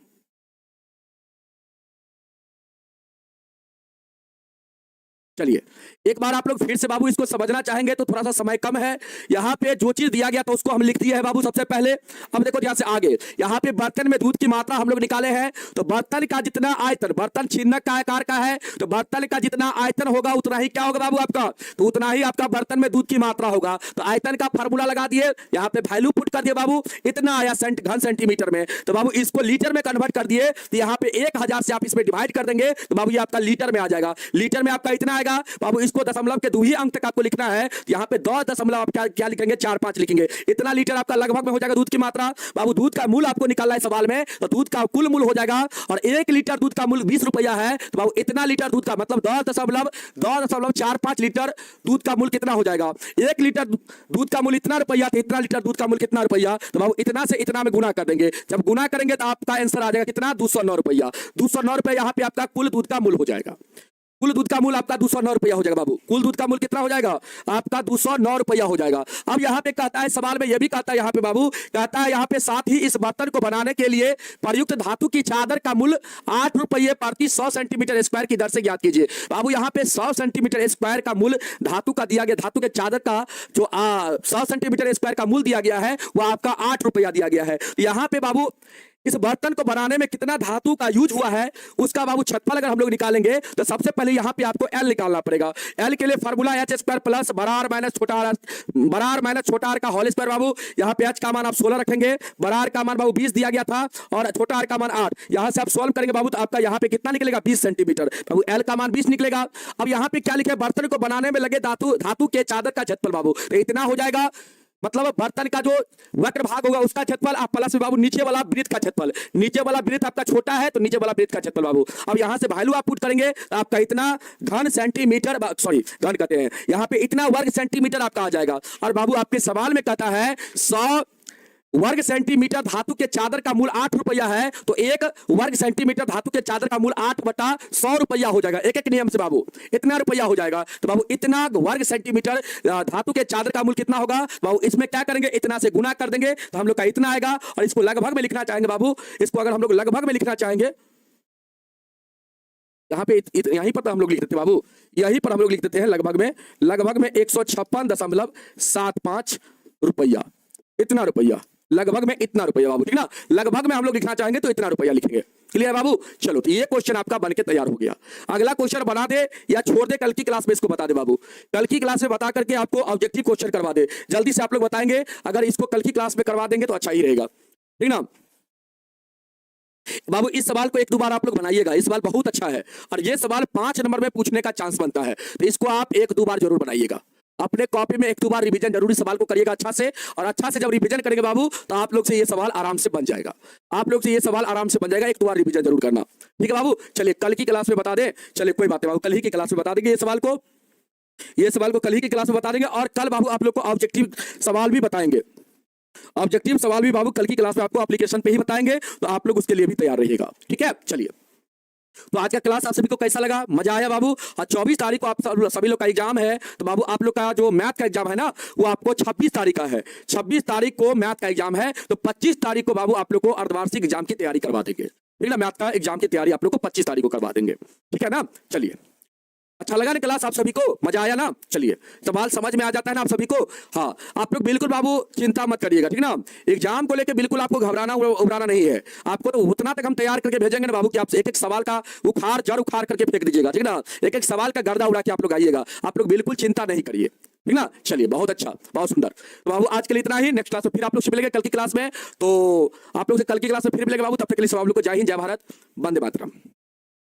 चलिए एक बार आप लोग फिर से बाबू इसको समझना चाहेंगे तो थोड़ा सा समय कम है, यहाँ पे जो चीज दिया गया था उसको हम लिख दिए है बाबू सबसे पहले। अब देखो यहाँ से आगे, यहाँ पे बर्तन में दूध की मात्रा हम लोग निकाले हैं, तो बर्तन का जितना आयतन, बर्तन छिन्नक का आकार का है, तो बर्तन का जितना आयतन होगा उतना ही क्या होगा बाबू आपका, तो उतना ही आपका बर्तन में दूध की मात्रा होगा। तो आयतन का फार्मूला लगा दिए, यहाँ पे वैल्यू पुट कर दिए बाबू, इतना आया घन सेंटीमीटर में, तो बाबू इसको लीटर में कन्वर्ट कर दिए, तो यहाँ पे 1000 से आप इसमें डिवाइड कर देंगे तो बाबू ये आपका लीटर में आ जाएगा। लीटर में आपका इतना आएगा बाबू, इसको दशमलव के 2 ही अंक तक आपको लिखना है, यहाँ पे 10 दशमलव आप क्या लिखेंगे, 4 5 लिखेंगे, इतना लीटर आपका लगभग में हो जाएगा दूध की मात्रा। बाबू दूध का मूल आपको निकालना है सवाल में, तो दूध का कुल मूल हो जाएगा, और 1 लीटर दूध का मूल 20 रुपया है, तो बाबू इतना लीटर दूध का मतलब 10.45 लीटर दूध का मूल कितना हो जाएगा, 1 लीटर दूध का मूल इतना रुपया, तो इतना लीटर दूध का मूल कितना रुपया, तो बाबू इतना से इतना में गुना कर देंगे, जब गुना करेंगे तो आपका आंसर आ जाएगा कितना, 209 रुपया। 209 रुपया यहाँ पे आपका कुल दूध का मूल हो जाएगा, कुल दूध का मूल आपका 209 रुपया हो जाएगा बाबू, कुल दूध का मूल कितना हो जाएगा आपका 209 रुपया हो जाएगा। अब यहाँ पे कहता है सवाल में, यह भी कहता है यहाँ पे बाबू, कहता है यहाँ पे साथ ही इस बर्तन को बनाने के लिए प्रयुक्त धातु की चादर का मूल 8 रुपये प्रति 100 सेंटीमीटर स्क्वायर की दर से ज्ञात कीजिए। बाबू यहाँ पे 100 सेंटीमीटर स्क्वायर का मूल धातु का दिया गया, धातु के चादर का जो 100 सेंटीमीटर स्क्वायर का मूल दिया गया है वो आपका 8 रुपया दिया गया है। यहाँ पे बाबू इस बर्तन को बनाने में कितना धातु का यूज हुआ है उसका बाबू क्षेत्रफल अगर हम लोग निकालेंगे तो सबसे पहले यहाँ पे आपको एल निकालना पड़ेगा। एल के लिए फार्मूला एच स्क्वायर प्लस बरार माइनस छोटा आर का होल स्क्वायर। बाबू यहाँ पे एच का मान आप 16 रखेंगे, बरार का मान बाबू 20 दिया गया था, और छोटा आर का मान 8, यहाँ से आप सॉल्व करेंगे बाबू तो आपका यहाँ पे कितना निकलेगा 20 सेंटीमीटर, बाबू एल का मान 20 निकलेगा। अब यहाँ पे क्या लिखे, बर्तन को बनाने में लगे धातु के चादर का क्षेत्रफल बाबू, तो इतना हो जाएगा, मतलब बर्तन का जो वक्र भाग होगा उसका क्षेत्रफल आप प्लस में बाबू नीचे वाला वृत्त का क्षेत्रफल, नीचे वाला वृत्त आपका छोटा है तो नीचे वाला वृत्त का क्षेत्रफल बाबू। अब यहां से वैल्यू आप पुट करेंगे तो आपका इतना घन सेंटीमीटर, सॉरी घन कहते हैं, यहाँ पे इतना वर्ग सेंटीमीटर आपका आ जाएगा। और बाबू आपके सवाल में कहता है 100 वर्ग सेंटीमीटर धातु के चादर का मूल 8 रुपया है, तो 1 वर्ग सेंटीमीटर धातु के चादर का मूल 8/100 रुपया हो जाएगा, एक एक नियम से बाबू इतना रुपया हो जाएगा। तो बाबू इतना वर्ग सेंटीमीटर धातु के चादर का मूल कितना होगा बाबू, इसमें क्या करेंगे इतना से गुना कर देंगे तो हम लोग का इतना आएगा। और इसको लगभग में लिखना चाहेंगे बाबू, इसको अगर हम लोग लगभग में लिखना चाहेंगे, यहाँ पे यहीं पर हम लोग लिख देते बाबू, यहीं पर हम लोग लिख देते हैं लगभग में 156.75 रुपया, इतना रुपया, लगभग में इतना रुपया बाबू, ठीक ना। लगभग में हम लोग लिखना चाहेंगे तो इतना रुपया लिखेंगे। क्लियर बाबू? चलो, तो ये क्वेश्चन आपका बनके तैयार हो गया। अगला क्वेश्चन बना दे या छोड़ दे, कल की क्लास में इसको बता दे बाबू। कल की क्लास में बता करके आपको ऑब्जेक्टिव क्वेश्चन करवा दे, जल्दी से आप लोग बताएंगे। अगर इसको कल की क्लास में करवा देंगे तो अच्छा ही रहेगा, ठीक ना बाबू। इस सवाल को एक दो बार आप लोग बनाइएगा, इस सवाल बहुत अच्छा है और ये सवाल 5 नंबर में पूछने का चांस बनता है, तो इसको आप एक दो बार जरूर बनाइएगा। अपने कॉपी में एक दो बार रिवीजन जरूरी सवाल को करिएगा अच्छा से, और अच्छा से जब रिवीजन करेंगे बाबू तो आप लोग से ये सवाल आराम से बन जाएगा। आप लोग से ये सवाल आराम से बन जाएगा, एक दो बार रिवीजन जरूर करना, ठीक है बाबू। चलिए कल की क्लास में बता दें, चलिए कोई बात नहीं बाबू, कल ही की क्लास में बता देंगे ये सवाल को, ये सवाल को कल ही की क्लास में बता देंगे। और कल बाबू आप लोग को ऑब्जेक्टिव सवाल भी बताएंगे, ऑब्जेक्टिव सवाल भी बाबू कल की क्लास में आपको एप्लीकेशन पे ही बताएंगे, तो आप लोग उसके लिए भी तैयार रहिएगा, ठीक है। चलिए, तो आज का क्लास आप सभी को कैसा लगा? मजा आया बाबू? और 24 तारीख को आप सभी लोग का एग्जाम है, तो बाबू आप लोग का जो मैथ का एग्जाम है ना, वो आपको 26 तारीख का है। 26 तारीख को मैथ का एग्जाम है, तो 25 तारीख को बाबू आप लोग को अर्धवार्षिक एग्जाम की तैयारी करवा देंगे, ठीक है ना। मैथ का एग्जाम की तैयारी आप लोग को 25 तारीख को करवा देंगे, ठीक है ना। चलिए, अच्छा लगा ना क्लास आप सभी को? मजा आया ना? चलिए, सवाल समझ में आ जाता है ना आप सभी को? हाँ, आप लोग बिल्कुल बाबू चिंता मत करिएगा, ठीक ना। एग्जाम को लेके बिल्कुल आपको घबराना उबराना नहीं है। आपको तो उतना तक हम तैयार करके भेजेंगे ना बाबू कि आप एक एक सवाल का जड़ उखाड़ करके फेंक दीजिएगा, ठीक ना। एक एक सवाल का गर्दा उड़ा के आप लोग आइएगा, आप लोग बिल्कुल चिंता नहीं करिए, ठीक ना। चलिए, बहुत अच्छा, बहुत सुंदर। तो बाबू आज के लिए इतना ही, नेक्स्ट क्लास में फिर आप लोग से मिलेंगे कल की क्लास में। तो आप लोग से कल की क्लास में फिर मिलेंगे बाबू, तब तक के लिए सब आप लोग को जय हिंद, जय भारत, वंदे मातरम।